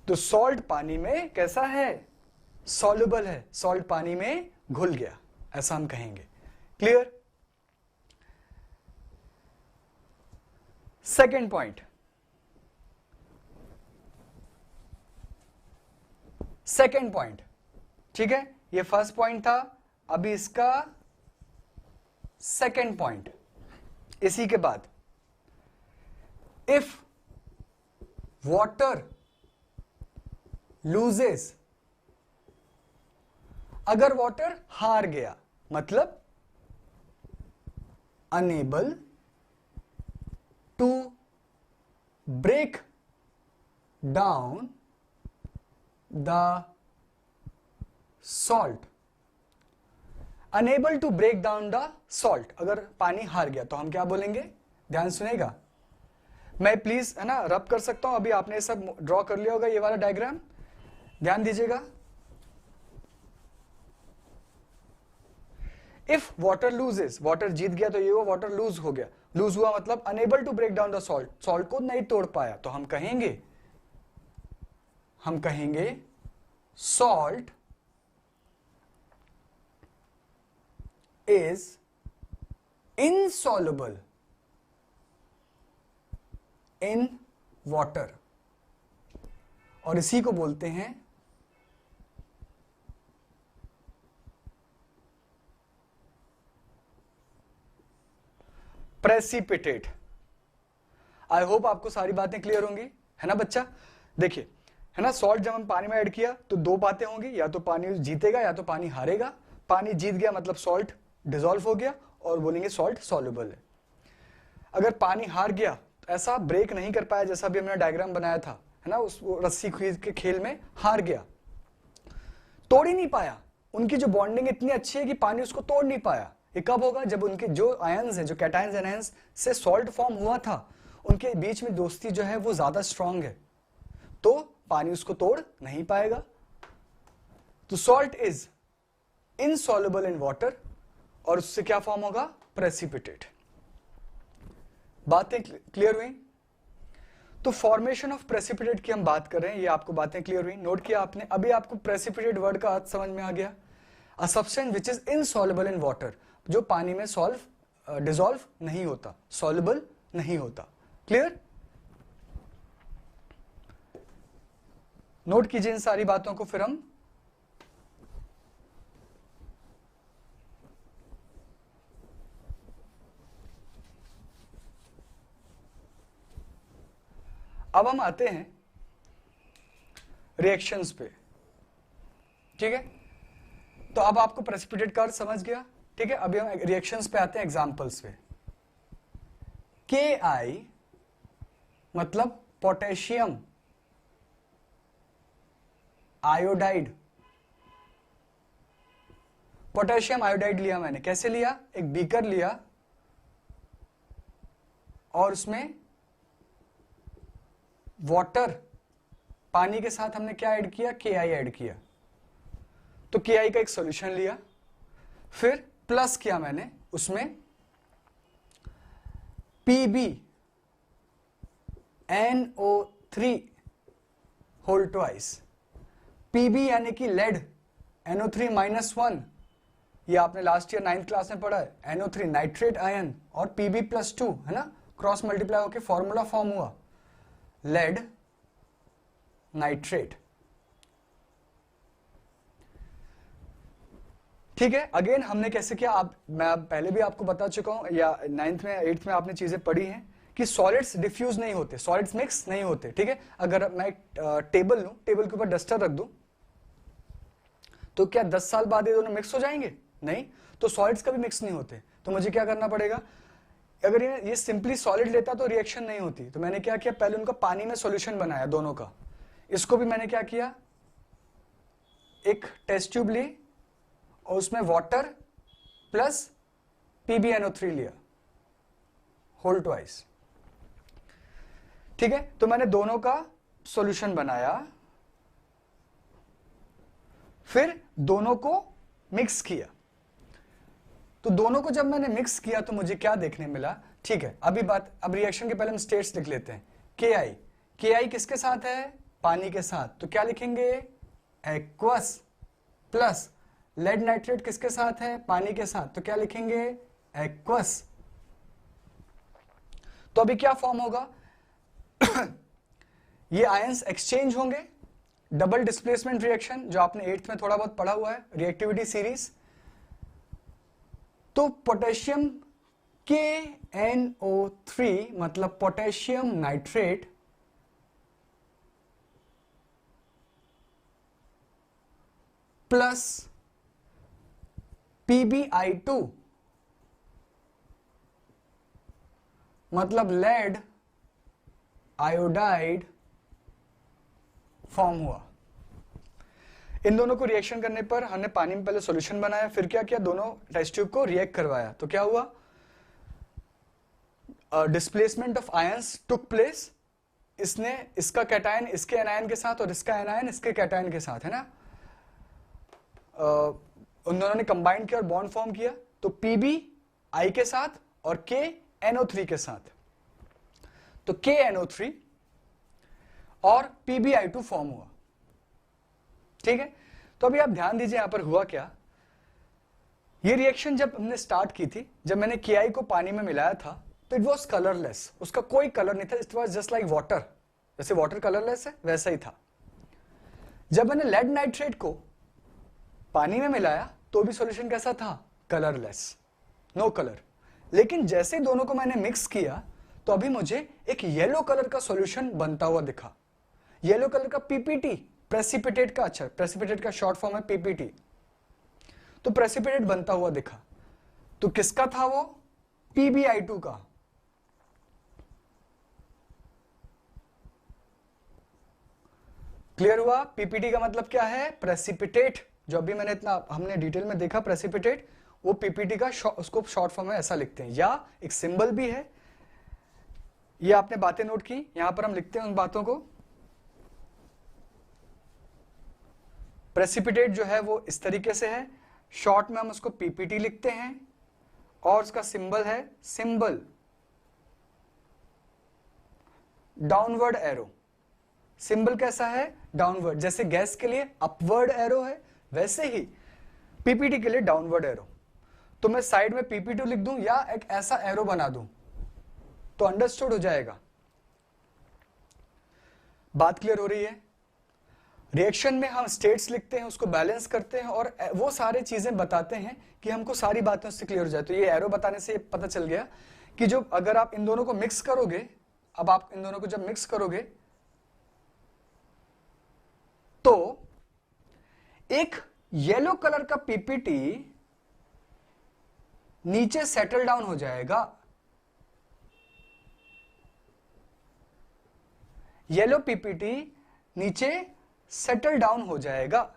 Speaker 1: तो सॉल्ट पानी में कैसा है? सॉल्यूबल है, सॉल्ट पानी में घुल गया, ऐसा हम कहेंगे। Clear? Second point, second point, ठीक है, ये फर्स्ट पॉइंट था, अभी इसका सेकेंड पॉइंट। इसी के बाद इफ वाटर लूजेस, अगर वाटर हार गया मतलब unable to break down the salt, unable to break down the salt, अगर पानी हार गया तो हम क्या बोलेंगे? ध्यान सुनेगा, मैं प्लीज है ना रब कर सकता हूं, अभी आपने सब ड्रॉ कर लिया होगा ये वाला डायग्राम, ध्यान दीजिएगा। इफ वाटर लूजेस, वाटर जीत गया तो ये वो वाटर लूज हो गया, लूज हुआ मतलब unable to break down the salt, salt को नहीं तोड़ पाया, तो हम कहेंगे salt is insoluble in water, और इसी को बोलते हैं प्रेसिपिटेट। आई होप आपको सारी बातें क्लियर होंगी, है ना बच्चा? देखिए, है ना, सॉल्ट जब हम पानी में ऐड किया तो दो बातें होंगी, या तो पानी जीतेगा या तो पानी हारेगा। पानी जीत गया मतलब सॉल्ट डिसॉल्व हो गया और बोलेंगे सॉल्ट सॉल्युबल है। अगर पानी हार गया तो ऐसा ब्रेक नहीं कर पाया, जैसा भी हमने डायग्राम बनाया था, है ना, उस रस्सी खींच के खेल में हार गया, तोड़ ही नहीं पाया, उनकी जो बॉन्डिंग इतनी अच्छी है कि पानी उसको तोड़ नहीं पाया। ये कब होगा? जब उनके जो आयंस हैं, जो कैटायंस एनायंस से सॉल्ट फॉर्म हुआ था, उनके बीच में दोस्ती जो है वो ज्यादा स्ट्रांग है, तो पानी उसको तोड़ नहीं पाएगा। तो salt is insoluble in water, और उससे क्या फॉर्म होगा? प्रेसिपिटेट। बातें क्लियर हुई? तो फॉर्मेशन ऑफ प्रेसिपिटेट की हम बात कर रहे हैं, ये आपको बातें क्लियर हुई, नोट किया आपने? अभी आपको प्रेसिपिटेट वर्ड का अर्थ समझ में आ गया। A substance which is insoluble in water, जो पानी में डिसॉल्व नहीं होता, सॉल्युबल नहीं होता। क्लियर? नोट कीजिए इन सारी बातों को, फिर हम अब हम आते हैं रिएक्शंस पे, ठीक है? तो अब आपको प्रेसिपिटेट का अर्थ समझ गया, ठीक है? अभी हम रिएक्शंस पे आते हैं, एग्जांपल्स पे। Ki मतलब पोटेशियम आयोडाइड, पोटेशियम आयोडाइड लिया मैंने, कैसे लिया? एक बीकर लिया और उसमें वाटर, पानी के साथ हमने क्या ऐड किया? Ki ऐड किया, तो Ki का एक सॉल्यूशन लिया, फिर प्लस किया मैंने उसमें Pb NO3 whole twice, Pb यानी कि लेड, NO3 -1, ये आपने लास्ट ईयर 9th क्लास में पढ़ा है, NO3 नाइट्रेट आयन, और Pb+2, है ना, क्रॉस मल्टीप्लाई होकर फॉर्मूला फॉर्म हुआ, लेड नाइट्रेट। ठीक है? अगेन हमने कैसे किया, मैं पहले भी आपको बता चुका हूं, या 9th में 8th में आपने चीजें पढ़ी हैं कि सॉलिड्स डिफ्यूज नहीं होते, सॉलिड्स मिक्स नहीं होते। ठीक है? अगर मैं एक टेबल लूं, टेबल के ऊपर डस्टर रख दूं, तो क्या 10 साल बाद ये दोनों मिक्स हो जाएंगे? नहीं। तो सॉलिड्स कभी मिक्स नहीं होते, तो मुझे क्या करना पड़ेगा? अगर ये सिंपली सॉलिड लेता तो रिएक्शन नहीं होती, तो मैंने क्या किया, पहले उनका पानी में सॉल्यूशन बनाया दोनों का। इसको भी मैंने क्या किया, एक टेस्ट ट्यूब ली और उसमें वाटर प्लस PbNO3 लिया होल ट्वाइस। ठीक है, तो मैंने दोनों का सॉल्यूशन बनाया, फिर दोनों को मिक्स किया। तो दोनों को जब मैंने मिक्स किया तो मुझे क्या देखने मिला? ठीक है, अब रिएक्शन के पहले हम स्टेट्स लिख लेते हैं। के आई किसके साथ है? पानी के साथ, तो क्या लिखेंगे? एक्वस। प्लस लेड नाइट्रेट किसके साथ है? पानी के साथ, तो क्या लिखेंगे? एक्वस। तो अभी क्या फॉर्म होगा? ये आयंस एक्सचेंज होंगे, डबल डिस्प्लेसमेंट रिएक्शन जो आपने 8th में थोड़ा बहुत पढ़ा हुआ है, रिएक्टिविटी सीरीज। तो पोटेशियम KNO3 मतलब पोटेशियम नाइट्रेट प्लस PbI2 मतलब लेड आयोडाइड फॉर्म हुआ। इन दोनों को रिएक्शन करने पर हमने पानी में पहले सॉल्यूशन बनाया, फिर क्या किया? दोनों टेस्ट ट्यूब को रिएक्ट करवाया, तो क्या हुआ? Displacement of ions took place. इसने इसका कैटायन इसके एनायन के साथ और इसका एनायन इसके कैटायन के साथ, है ना? उन दोनों ने कंबाइन किया और बॉन्ड फॉर्म किया, तो PbI के साथ और KNO3 के साथ, तो KNO3 और PbI2 फॉर्म हुआ। ठीक है, तो अभी आप ध्यान दीजिए यहां पर हुआ क्या। ये रिएक्शन जब हमने स्टार्ट की थी, जब मैंने KI को पानी में मिलाया था, तो इट वॉज कलरलेस, उसका कोई कलर नहीं था, it was just like water. जैसे वाटर कलरलेस है वैसा ही था। जब मैंने लेड नाइट्रेट को पानी में मिलाया तो भी सॉल्यूशन कैसा था? Colourless, no colour. लेकिन जैसे दोनों को मैंने मिक्स किया तो अभी मुझे एक येलो कलर का सॉल्यूशन बनता हुआ दिखा। येलो कलर का PPT, प्रेसिपिटेट का, अच्छा प्रेसिपिटेट का शॉर्ट फॉर्म है PPT, तो प्रेसिपिटेट बनता हुआ दिखा। तो किसका था वो? PbI2 का। क्लियर हुआ? PPT का मतलब क्या है? प्रेसिपिटेट। जो अभी मैंने इतना हमने डिटेल में देखा प्रेसिपिटेट, वो PPT का उसको शॉर्ट फॉर्म में ऐसा लिखते हैं, या एक सिंबल भी है। ये आपने बातें नोट की, यहां पर हम लिखते हैं उन बातों को। प्रेसिपिटेट जो है वो इस तरीके से है, शॉर्ट में हम उसको PPT लिखते हैं, और उसका सिंबल है सिंबल डाउनवर्ड एरो। सिंबल कैसा है? डाउनवर्ड। जैसे गैस के लिए अपवर्ड एरो है, वैसे ही PPT के लिए डाउनवर्ड एरो। तो मैं साइड में PP2 लिख दूं या एक ऐसा एरो बना दूं तो अंडरस्टूड हो जाएगा। बात क्लियर हो रही है? रिएक्शन में हम स्टेट्स लिखते हैं, उसको बैलेंस करते हैं और वो सारी चीजें बताते हैं कि हमको सारी बातें उससे क्लियर हो जाए। तो ये एरो बताने से पता चल गया कि जो अगर आप इन दोनों को मिक्स करोगे, अब आप इन दोनों को जब मिक्स करोगे तो एक येलो कलर का PPT नीचे सेटल डाउन हो जाएगा। येलो PPT नीचे सेटल डाउन हो जाएगा,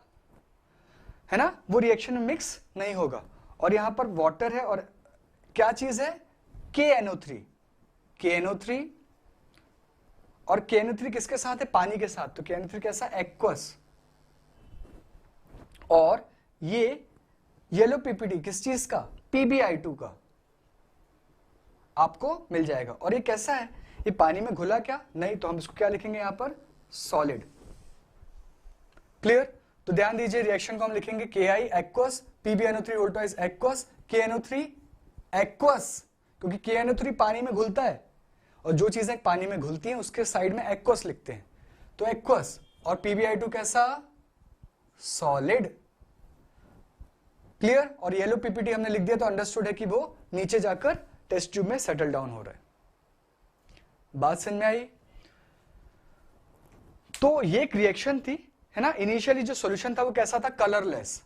Speaker 1: है ना? वो रिएक्शन में मिक्स नहीं होगा। और यहां पर वाटर है और क्या चीज है? KNO3। KNO3 और KNO3 किसके साथ है? पानी के साथ, तो KNO3 कैसा? एक्वस। और ये येलो PPT किस चीज का? PbI2 का आपको मिल जाएगा। और ये कैसा है? ये पानी में घुला क्या? नहीं, तो हम इसको क्या लिखेंगे यहां पर? सॉलिड। क्लियर? तो ध्यान दीजिए, रिएक्शन को हम लिखेंगे KI एक्वस, PbNO3 वोल्टाइज एक्वस, KNO3 एक्वस, क्योंकि KNO3 पानी में घुलता है और जो चीजें पानी में घुलती हैं उसके साइड में एक्वस लिखते हैं, तो एक्वस। और PbI2 कैसा? सॉलिड। क्लियर? और येलो PPT हमने लिख दिया तो अंडरस्टूड है कि वो नीचे जाकर टेस्ट ट्यूब में सेटल डाउन हो रहा है। बात समझ में आई? तो ये एक रिएक्शन थी, है ना? इनिशियली जो सॉल्यूशन था वो कैसा था? कलरलेस।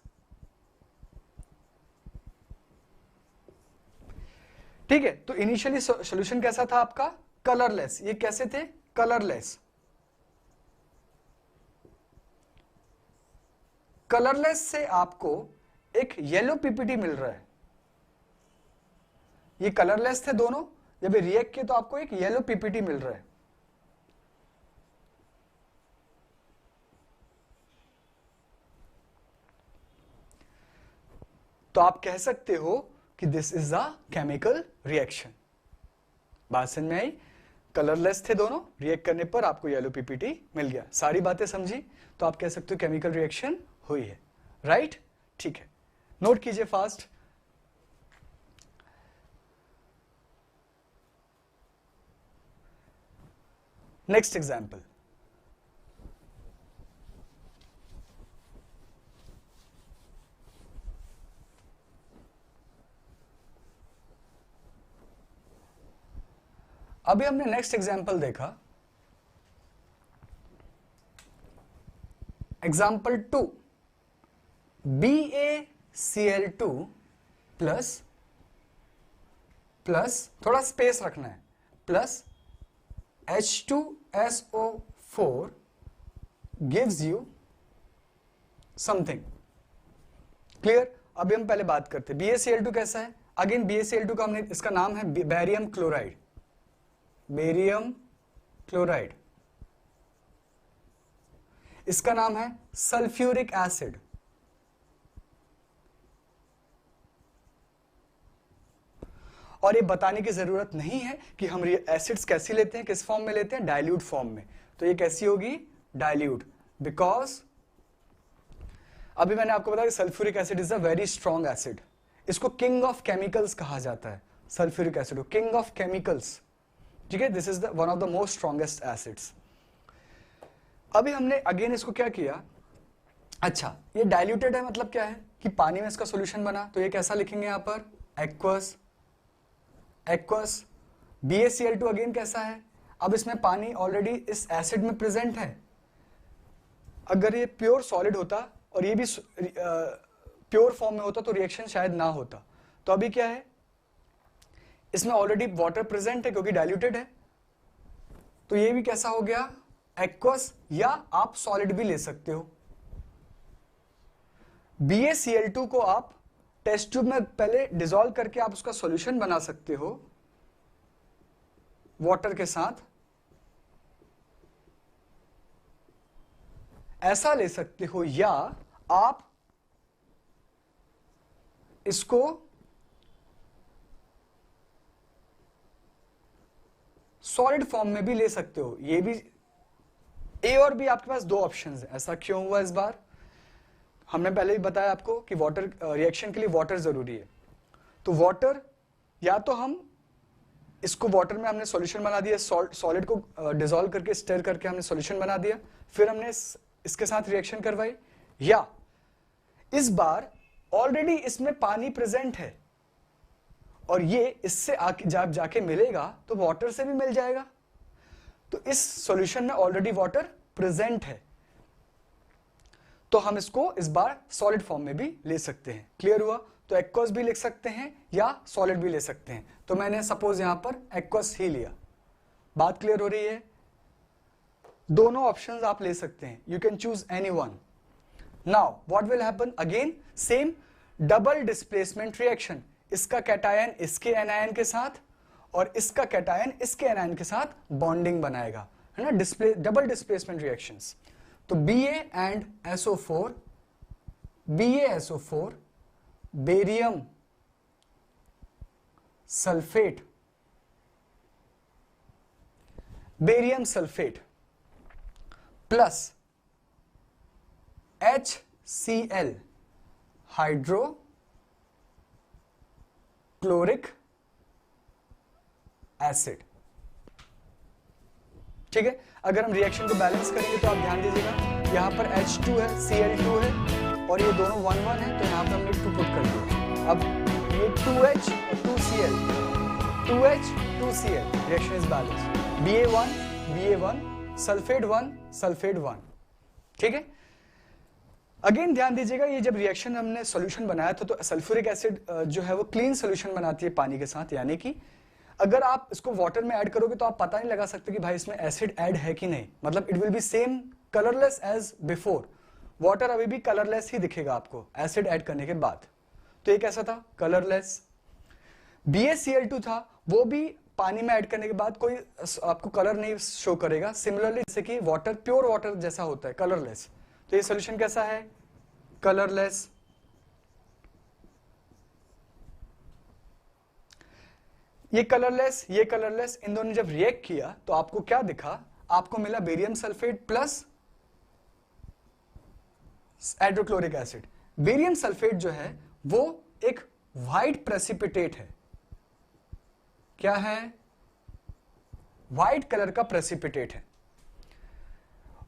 Speaker 1: ठीक है, तो इनिशियली सॉल्यूशन कैसा था आपका? कलरलेस। ये कैसे थे? कलरलेस। कलरलेस से आपको एक येलो PPT मिल रहा है, ये कलरलेस थे दोनों, जब ये रिएक्ट किए तो आपको एक येलो पीपीटी मिल रहा है। तो आप कह सकते हो कि this is a chemical reaction. बात समझ में आई? कलरलेस थे दोनों, रिएक्ट करने पर आपको येलो पीपीटी मिल गया। सारी बातें समझी? तो आप कह सकते हो केमिकल रिएक्शन हुई है, राइट? ठीक है, नोट कीजिए फास्ट। नेक्स्ट एग्जाम्पल, अभी हमने नेक्स्ट एग्जाम्पल देखा, एग्जाम्पल 2, BaCl2 प्लस थोड़ा स्पेस रखना है, plus H2SO4 gives you something. Clear? अभी हम पहले बात करते हैं BaCl2 कैसा है। अगेन BaCl2 का हमने, इसका नाम है बेरियम क्लोराइड, बेरियम क्लोराइड। इसका नाम है सल्फ्यूरिक एसिड। और ये बताने की जरूरत नहीं है कि हम एसिड्स कैसी लेते हैं, किस फॉर्म में लेते हैं, डाइल्यूट फॉर्म में। तो ये कैसी होगी, डाइल्यूट, बिकॉज अभी मैंने आपको बताया कि sulphuric acid is a very strong acid. इसको किंग ऑफ केमिकल्स कहा जाता है, सल्फ्यूरिक एसिड को किंग ऑफ केमिकल्स, ठीक है। This is one of the most strongest acids. अभी हमने अगेन इसको क्या किया, अच्छा ये डाइल्यूटेड है, मतलब क्या है कि पानी में इसका सॉल्यूशन बना, तो ये कैसा लिखेंगे यहां पर, एक्वस, एक्वस। BaCl2 अगेन कैसा है, अब इसमें पानी ऑलरेडी इस एसिड में प्रेजेंट है। अगर ये प्योर सॉलिड होता और ये भी प्योर फॉर्म में होता तो रिएक्शन शायद ना होता। तो अभी क्या है, इसमें ऑलरेडी वाटर प्रेजेंट है क्योंकि डाइल्यूटेड है, तो ये भी कैसा हो गया, एक्वस, या आप सॉलिड भी ले सकते हो। BaCl2 को आप टेस्ट ट्यूब में पहले डिसॉल्व करके आप उसका सॉल्यूशन बना सकते हो वाटर के साथ, ऐसा ले सकते हो, या आप इसको सॉलिड फॉर्म में भी ले सकते हो। ये भी ए और बी आपके पास दो ऑप्शंस हैं। ऐसा क्यों हुआ इस बार, हमने पहले भी बताया आपको कि वाटर रिएक्शन के लिए वाटर जरूरी है। तो वाटर, या तो हम इसको वाटर में हमने सॉल्यूशन बना दिया, सॉलिड को डिसॉल्व करके स्टर करके हमने सॉल्यूशन बना दिया, फिर हमने इसके साथ रिएक्शन करवाई, या इस बार ऑलरेडी इसमें पानी प्रेजेंट है और ये इससे आके जब जाके मिलेगा तो वाटर से भी मिल जाएगा। तो इस सॉल्यूशन में ऑलरेडी वाटर प्रेजेंट है, तो हम इसको इस बार सॉलिड फॉर्म में भी ले सकते हैं। क्लियर हुआ? तो एक्वस भी लिख सकते हैं या सॉलिड भी ले सकते हैं। तो मैंने सपोज यहां पर एक्वस ही लिया। बात क्लियर हो रही है? दोनों ऑप्शंस आप ले सकते हैं, you can choose any one. Now what will happen, again same double displacement reaction. इसका कैटायन इसके एनायन के साथ और इसका कैटायन इसके एनायन के साथ बॉन्डिंग बनाएगा, है ना, डबल डिस्प्लेसमेंट रिएक्शंस। तो Ba and SO4, BaSO4, barium sulphate, barium sulphate plus HCl, hydrochloric acid. ठीक है, अगर हम रिएक्शन को बैलेंस करेंगे तो आप ध्यान दीजिएगा, यहां पर H2 है, Cl2 है और ये दोनों 1-1 है, तो यहां पर हमने 2 पुट कर दिया। अब ये 2H और 2Cl, 2H 2Cl, reaction is balance. Ba1 sulphate 1 sulphate 1। ठीक है, अगेन ध्यान दीजिएगा, ये जब रिएक्शन हमने सॉल्यूशन बनाया था तो सल्फ्यूरिक एसिड जो है वो क्लीन सॉल्यूशन बनाती है पानी के साथ, यानी कि अगर आप इसको वाटर में ऐड करोगे तो आप पता नहीं लगा सकते कि भाई इसमें एसिड ऐड है कि नहीं, मतलब it will be same colourless as before. Water अभी भी कलरलेस ही दिखेगा आपको एसिड ऐड करने के बाद। तो ये कैसा था, कलरलेस। BaCl2 था, वो भी पानी में ऐड करने के बाद कोई आपको कलर नहीं शो करेगा। सिमिलरली जैसे कि वाटर, प्योर वाटर जैसा होता है, कलरलेस। तो ये सॉल्यूशन कैसा है? कलरलेस। ये कलरलेस, ये कलरलेस, इन दोनों ने जब रिएक्ट किया तो आपको क्या दिखा? आपको मिला barium sulphate plus hydrochloric acid. Barium sulphate जो है वो एक व्हाइट प्रेसिपिटेट है। क्या है? व्हाइट कलर का प्रेसिपिटेट है।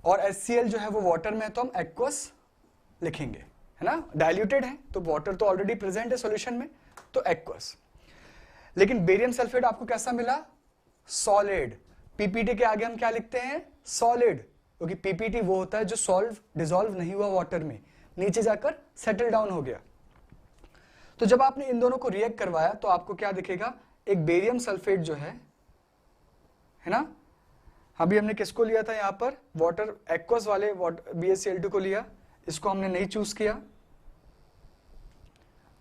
Speaker 1: और HCl जो है वो वाटर में है, तो हम एक्वस लिखेंगे, है ना? डाइल्यूटेड है तो वाटर तो ऑलरेडी प्रेजेंट है सॉल्यूशन में, तो एक्वस। लेकिन बेरियम सल्फेट आपको कैसा मिला? सॉलिड। पीपीटी के आगे हम क्या लिखते हैं? सॉलिड, क्योंकि पीपीटी वो होता है जो डिसॉल्व नहीं हुआ वाटर में, नीचे जाकर सेटल डाउन हो गया। तो जब आपने इन दोनों को रिएक्ट करवाया तो आपको क्या दिखेगा? एक बेरियम सल्फेट जो है ना, अभी हमने किसको लिया था यहां पर? वाटर एक्वस वाले BaCl2 को लिया, इसको हमने नहीं चूज किया।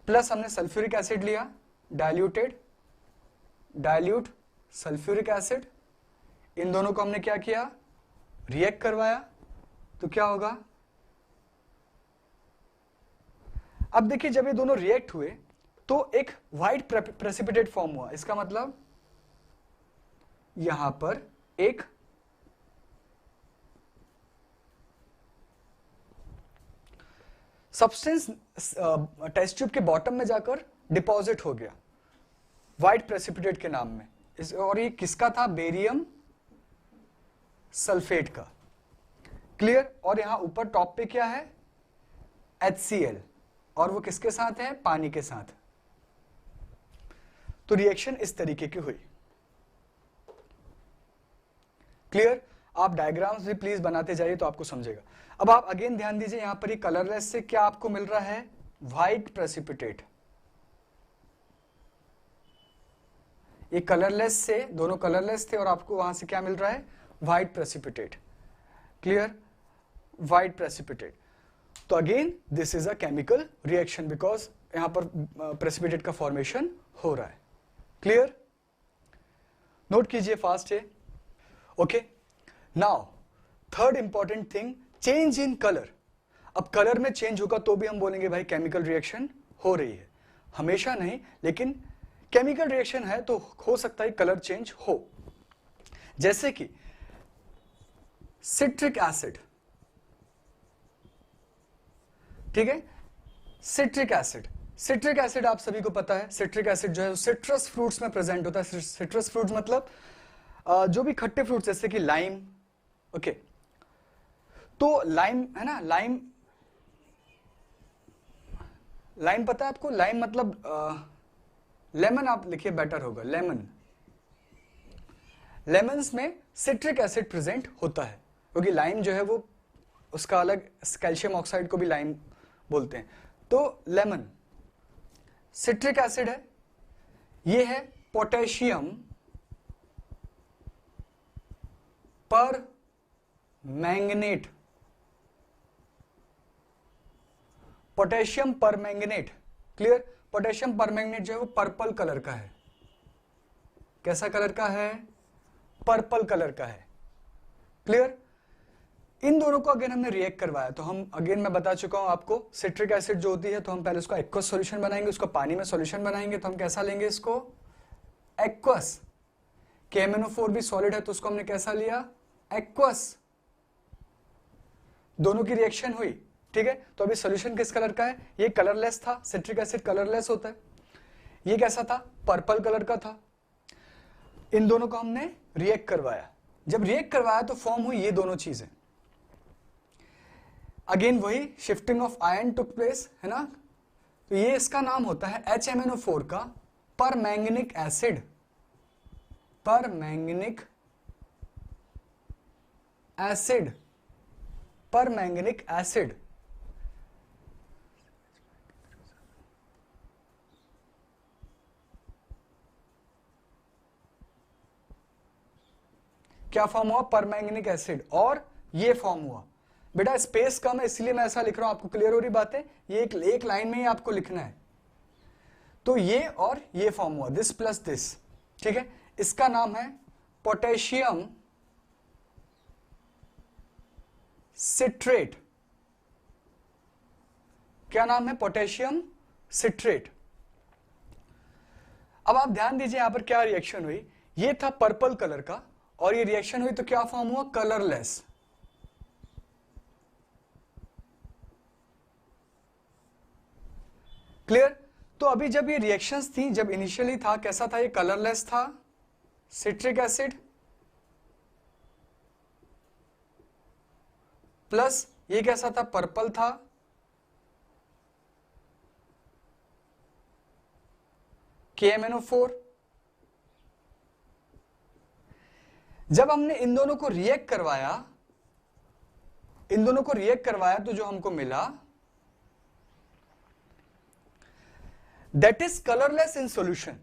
Speaker 1: प्लस हमने सल्फ्यूरिक एसिड लिया, डाइल्यूट सल्फ्यूरिक एसिड। इन दोनों को हमने क्या किया? रिएक्ट करवाया। तो क्या होगा? अब देखिए, जब ये दोनों रिएक्ट हुए तो एक व्हाइट प्रेसिपिटेट फॉर्म हुआ। इसका मतलब यहां पर एक सब्सटेंस टेस्ट ट्यूब के बॉटम में जाकर डिपॉजिट हो गया व्हाइट प्रेसिपिटेट के नाम में। और ये किसका था? बेरियम सल्फेट का। क्लियर? और यहां ऊपर टॉप पे क्या है? HCl, और वो किसके साथ है? पानी के साथ। तो रिएक्शन इस तरीके की हुई। क्लियर? आप डायग्राम्स भी प्लीज बनाते जाइए तो आपको समझेगा। अब आप अगेन ध्यान दीजिए, यहां पर ये कलरलेस से क्या आपको मिल रहा है? White precipitate. ये कलरलेस से, दोनों कलरलेस थे और आपको वहां से क्या मिल रहा है? White precipitate. Clear? White precipitate. तो again this is a chemical reaction, because यहां पर प्रेसिपिटेट का फॉर्मेशन हो रहा है। क्लियर? नोट कीजिए फास्ट है। Okay, now third important thing, change in colour. अब कलर में चेंज होगा तो भी हम बोलेंगे भाई केमिकल रिएक्शन हो रही है। हमेशा नहीं, लेकिन केमिकल रिएक्शन है तो हो सकता है कलर चेंज हो। जैसे कि सिट्रिक एसिड, ठीक है? सिट्रिक एसिड, सिट्रिक एसिड आप सभी को पता है, सिट्रिक एसिड जो है सिट्रस फ्रूट्स में प्रेजेंट होता है। सिट्रस फ्रूट्स मतलब जो भी खट्टे फ्रूट्स, जैसे कि लाइम। ओके, तो लाइम है ना, लाइम पता है आपको? लाइम मतलब लेमन, आप लिखिए बेटर होगा, लेमन। लेमन्स में सिट्रिक एसिड प्रेजेंट होता है, क्योंकि लाइम जो है वो उसका अलग, कैल्शियम ऑक्साइड को भी लाइम बोलते हैं। तो लेमन सिट्रिक एसिड है। ये है पोटेशियम पर मैंगनेट। पोटेशियम पर मैंगनेट। क्लियर? पोटेशियम पर मैंगनेट जो है वो पर्पल कलर का है। कैसा कलर का है? पर्पल कलर का है। क्लियर? इन दोनों को अगेन हमने रिएक्ट करवाया, तो हम अगेन मैं बता चुका हूं आपको, सिट्रिक एसिड जो होती है तो हम पहले उसका एक्वस सॉल्यूशन बनाएंगे, उसका पानी में सॉल्यूशन बनाएंगे। तो हम कैसा लेंगे इसको? एक्वस। KMnO4 भी सॉलिड है तो उसको हमने कैसा लिया? एक्वस। दोनों की रिएक्शन हुई, ठीक है? तो अभी सॉल्यूशन किस कलर का है? ये कलरलेस था, सिट्रिक एसिड कलरलेस होता है। ये कैसा था? पर्पल कलर का था। इन दोनों को हमने रिएक्ट करवाया। जब रिएक्ट करवाया तो फॉर्म हुई ये दोनों चीजें। अगेन वही shifting of ion took place, है ना? तो ये इसका नाम होता है HMnO4 का permanganic acid. Permanganic acid, permanganic acid. क्या फॉर्म हुआ? Permanganic acid. और ये फॉर्म हुआ। बेटा स्पेस कम है इसलिए मैं ऐसा लिख रहा हूं, आपको क्लियर हो रही बात है? ये एक लाइन में ही आपको लिखना है। तो ये और ये फॉर्म हुआ, दिस प्लस दिस, ठीक है। इसका नाम है पोटेशियम सिट्रेट। क्या नाम है? Potassium citrate. अब आप ध्यान दीजिए यहां पर क्या रिएक्शन हुई। ये था पर्पल कलर का और ये रिएक्शन हुई तो क्या फॉर्म हुआ? कलरलेस। क्लियर? तो अभी जब ये रिएक्शंस थी, जब इनिशियली था कैसा था? ये कलरलेस था, सिट्रिक एसिड, प्लस ये कैसा था? पर्पल था, KMnO4। जब हमने इन दोनों को रिएक्ट करवाया तो जो हमको मिला that is colourless in solution,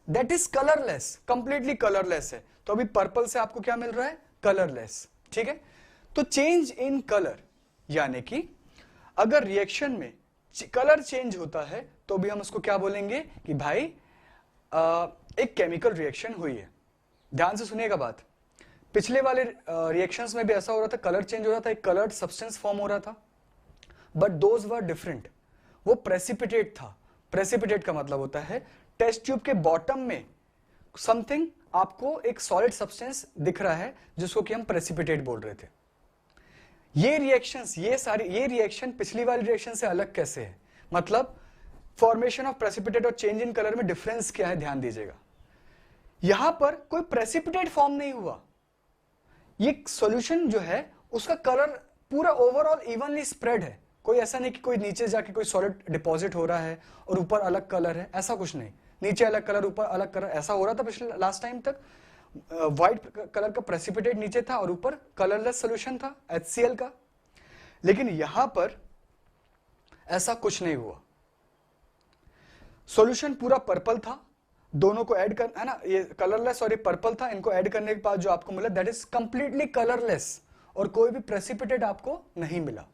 Speaker 1: that is colourless, completely colourless है। तो अभी पर्पल से आपको क्या मिल रहा है? कलरलेस, ठीक है। तो चेंज इन कलर, यानी कि अगर रिएक्शन में कलर चेंज होता है तो भी हम उसको क्या बोलेंगे कि भाई एक केमिकल रिएक्शन हुई है। ध्यान से सुनिएगा बात। पिछले वाले रिएक्शंस में भी ऐसा हो रहा था, कलर चेंज हो रहा था, एक कलर्ड सब्सटेंस फॉर्म हो रहा था, बट दोज वर डिफरेंट। वो प्रेसिपिटेट था। प्रेसिपिटेट का मतलब होता है टेस्ट ट्यूब के बॉटम में समथिंग आपको एक सॉलिड सब्सटेंस दिख रहा है जिसको कि हम प्रेसिपिटेट बोल रहे थे। ये रिएक्शंस, ये रिएक्शन पिछली वाली रिएक्शन से अलग कैसे है? मतलब फॉर्मेशन ऑफ प्रेसिपिटेट और चेंज इन कलर में डिफरेंस क्या है? ध्यान दीजिएगा। यहां पर कोई प्रेसिपिटेट फॉर्म नहीं हुआ। ये सॉल्यूशन जो है उसका कलर पूरा ओवरऑल इवनली स्प्रेड है। कोई ऐसा नहीं कि कोई नीचे जाके कोई सॉलिड डिपॉजिट हो रहा है और ऊपर अलग कलर है, ऐसा कुछ नहीं। नीचे अलग कलर, ऊपर अलग कलर, ऐसा हो रहा था पिछले लास्ट टाइम तक। व्हाइट कलर का प्रेसिपिटेट नीचे था और ऊपर कलरलेस सॉल्यूशन था HCl का। लेकिन यहां पर ऐसा कुछ नहीं हुआ। सॉल्यूशन पूरा पर्पल था, दोनों को ऐड कर, है ना, ये कलरलेस और ये पर्पल था, इनको ऐड करने के बाद जो आपको मिला दैट इज कंप्लीटली कलरलेस और कोई भी प्रेसिपिटेट आपको नहीं मिला।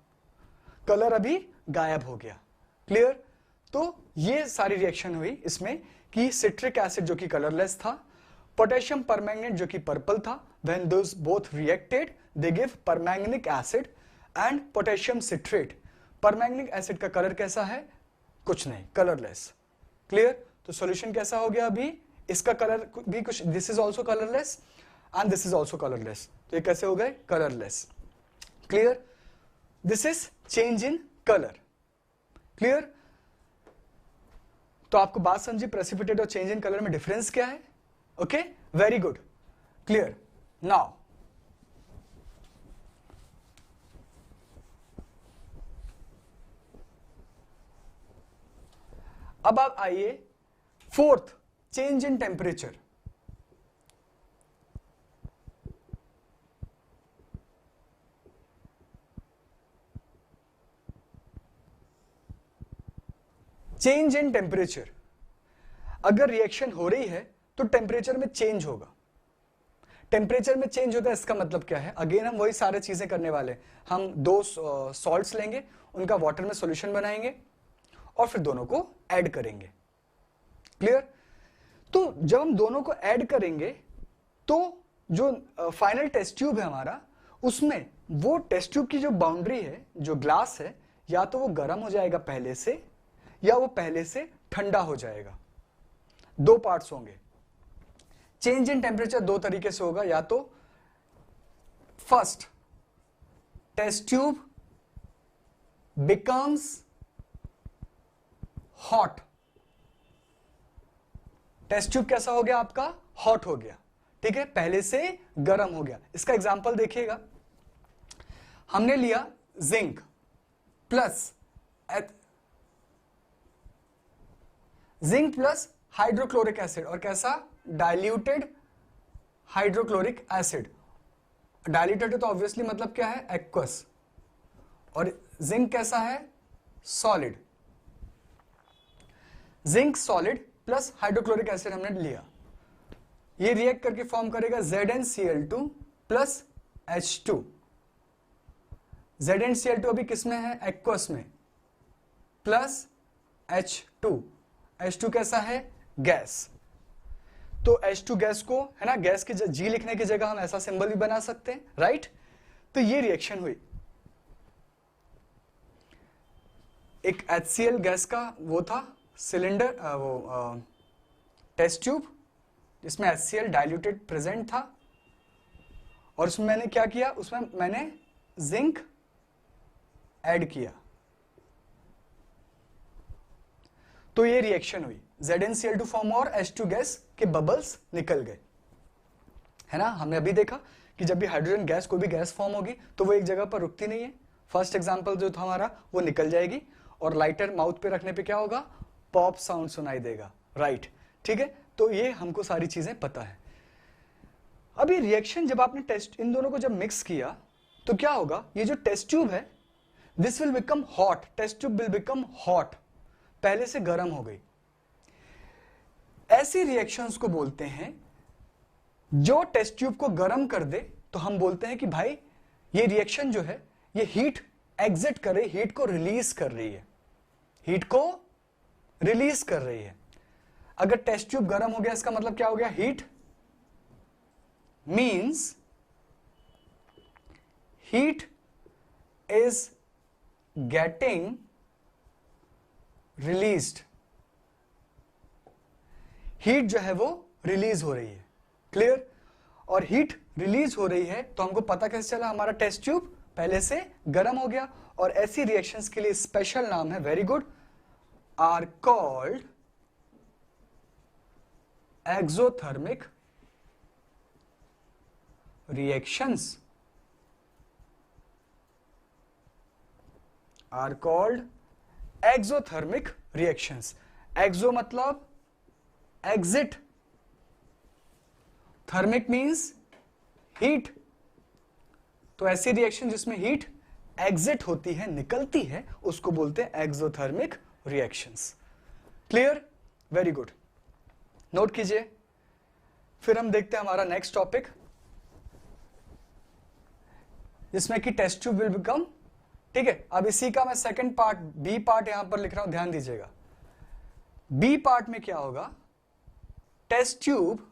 Speaker 1: कलर अभी गायब हो गया। क्लियर? तो ये सारी रिएक्शन हुई इसमें कि सिट्रिक एसिड जो कि कलरलेस था, पोटेशियम परमैंगनेट जो कि पर्पल था, when those both reacted they give permanganic acid and potassium citrate. Permanganic acid का कलर कैसा है? कुछ नहीं, कलरलेस। क्लियर? तो सॉल्यूशन कैसा हो गया अभी? इसका कलर भी कुछ, this is also colourless and this is also colourless. तो ये कैसे हो गए? Colourless. Clear? This is change in colour. Clear? तो आपको बात समझी प्रेसिपिटेट और चेंज इन कलर में डिफरेंस क्या है? Okay, very good, clear. Now अब आप आइए fourth, change in temperature. Change in temperature, अगर रिएक्शन हो रही है तो टेम्परेचर में चेंज होगा। टेम्परेचर में चेंज होता है, इसका मतलब क्या है? अगेन हम वही सारे चीजें करने वाले। हम दो सॉल्ट्स लेंगे, उनका वाटर में सॉल्यूशन बनाएंगे और फिर दोनों को ऐड करेंगे। क्लियर? तो जब हम दोनों को ऐड करेंगे तो जो फाइनल टेस्ट ट्यूब है हमारा, उसमें वो टेस्ट ट्यूब की जो बाउंड्री है, जो ग्लास है, या तो वो गर्म हो जाएगा पहले से या वो पहले से ठंडा हो जाएगा। दो पार्ट्स होंगे। चेंज इन टेम्परेचर दो तरीके से होगा, या तो first test tube becomes hot. Test tube कैसा हो गया आपका? हॉट हो गया, ठीक है, पहले से गर्म हो गया। इसका एग्जांपल देखिएगा। हमने लिया जिंक प्लस हाइड्रोक्लोरिक एसिड, और कैसा? Diluted hydrochloric acid. डाइल्यूटेड तो ऑब्वियसली मतलब क्या है? एक्वस। और जिंक कैसा है? Solid. Zinc solid plus hydrochloric acid हमने लिया, ये रिएक्ट करके फॉर्म करेगा ZnCl2 प्लस H2। ZnCl2 अभी किसमें है? एक्वस में। Plus H2। H2 कैसा है? गैस। तो H2 गैस को, है ना, गैस की G लिखने की जगह हम ऐसा सिंबल भी बना सकते हैं, राइट? तो ये रिएक्शन हुई। एक HCl गैस का वो था सिलेंडर, टेस्ट ट्यूब, जिसमें HCl डाइल्यूटेड प्रेजेंट था, और उसमें मैंने क्या किया? उसमें मैंने जिंक ऐड किया, तो ये रिएक्शन हुई, ZnCl2 फॉर्म और H2 गैस के बबल्स निकल गए, है ना? हमने अभी देखा कि जब भी हाइड्रोजन गैस, कोई भी गैस फॉर्म होगी तो वो एक जगह पर रुकती नहीं है। फर्स्ट एग्जांपल जो था हमारा, वो निकल जाएगी और लाइटर माउथ पे रखने पे क्या होगा? पॉप साउंड सुनाई देगा, राइट? ठीक है, तो ये हमको सारी चीजें पता है। अब ये रिएक्शन जब आपने इन दोनों को जब मिक्स किया तो क्या होगा? ये जो टेस्ट ट्यूब है, this will become hot, test tube will become hot, पहले से गर्म हो गई। ऐसी रिएक्शंस को बोलते हैं जो टेस्ट ट्यूब को गर्म कर दे, तो हम बोलते हैं कि भाई ये रिएक्शन जो है ये हीट एग्जिट कर रही, हीट को रिलीज कर रही है, हीट को रिलीज कर रही है। अगर टेस्ट ट्यूब गर्म हो गया, इसका मतलब क्या हो गया? Heat means heat is getting released, heat जो है वो रिलीज हो रही है, क्लियर? और हीट रिलीज हो रही है तो हमको पता कैसे चला? हमारा टेस्ट ट्यूब पहले से गर्म हो गया। और ऐसी रिएक्शंस के लिए स्पेशल नाम है, very good, are called exothermic reactions, are called exothermic reactions. Exo मतलब एग्जिट, थर्मिक मींस हीट, तो ऐसी रिएक्शन जिसमें हीट एग्जिट होती है, निकलती है, उसको बोलते हैं exothermic reactions. Clear? Very good, note कीजिए। फिर हम देखते हैं हमारा नेक्स्ट टॉपिक, जिसमें कि टेस्ट ट्यूब विल बिकम, ठीक है? अब इसी का मैं सेकंड पार्ट, बी पार्ट यहां पर लिख रहा हूं, ध्यान दीजिएगा। बी पार्ट में क्या होगा? Test tube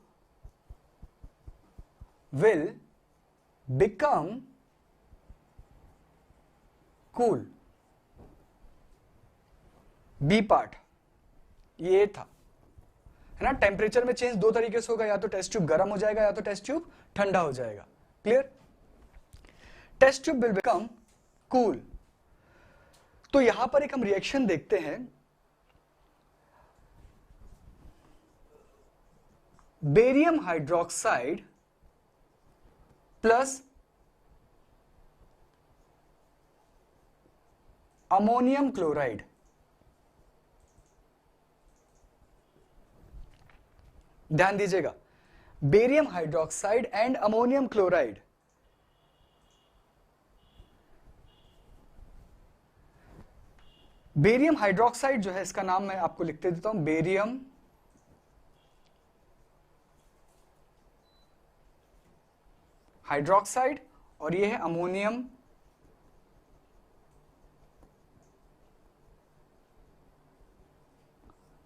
Speaker 1: will become cool. B part ये था, है ना? टेम्परेचर में चेंज दो तरीके से होगा, या तो टेस्ट ट्यूब गर्म हो जाएगा या तो टेस्ट ट्यूब ठंडा हो जाएगा, clear? Test tube will become cool. तो यहां पर एक हम रिएक्शन देखते हैं, barium hydroxide plus ammonium chloride. ध्यान दीजिएगा, barium hydroxide and ammonium chloride. Barium hydroxide जो है, इसका नाम मैं आपको लिखते देता हूं, बेरियम हाइड्रोक्साइड, और ये है अमोनियम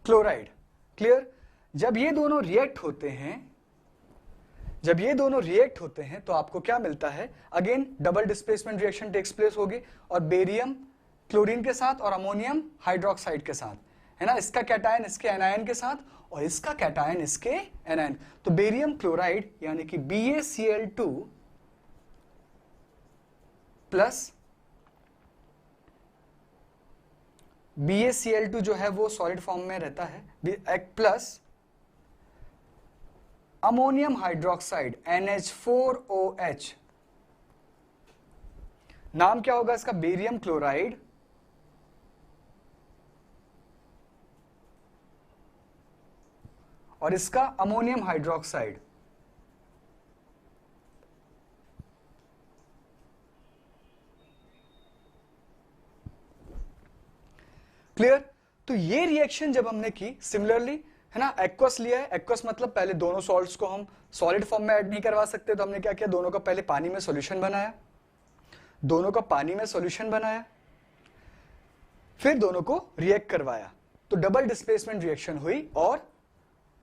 Speaker 1: क्लोराइड। क्लियर? जब ये दोनों रिएक्ट होते हैं, जब ये दोनों रिएक्ट होते हैं तो आपको क्या मिलता है? Again double displacement reaction takes place होगी, और बेरियम क्लोरीन के साथ और अमोनियम हाइड्रोक्साइड के साथ, है ना? इसका कैटायन इसके एनायन के साथ और इसका कैटायन इसके एनायन। तो बेरियम क्लोराइड यानी कि BaCl2 प्लस BaCl2 जो है वो सॉलिड फॉर्म में रहता है, प्लस अमोनियम हाइड्रोक्साइड NH4OH। नाम क्या होगा इसका? बेरियम क्लोराइड और इसका अमोनियम हाइड्रोक्साइड। क्लियर? तो ये रिएक्शन जब हमने की, सिमिलरली, है ना, एक्वस लिया है। एक्वस मतलब पहले दोनों सॉल्ट्स को हम सॉलिड फॉर्म में ऐड नहीं करवा सकते, तो हमने क्या किया? दोनों का पहले पानी में सॉल्यूशन बनाया, दोनों का पानी में सॉल्यूशन बनाया, फिर दोनों को रिएक्ट करवाया तो डबल डिस्प्लेसमेंट रिएक्शन हुई और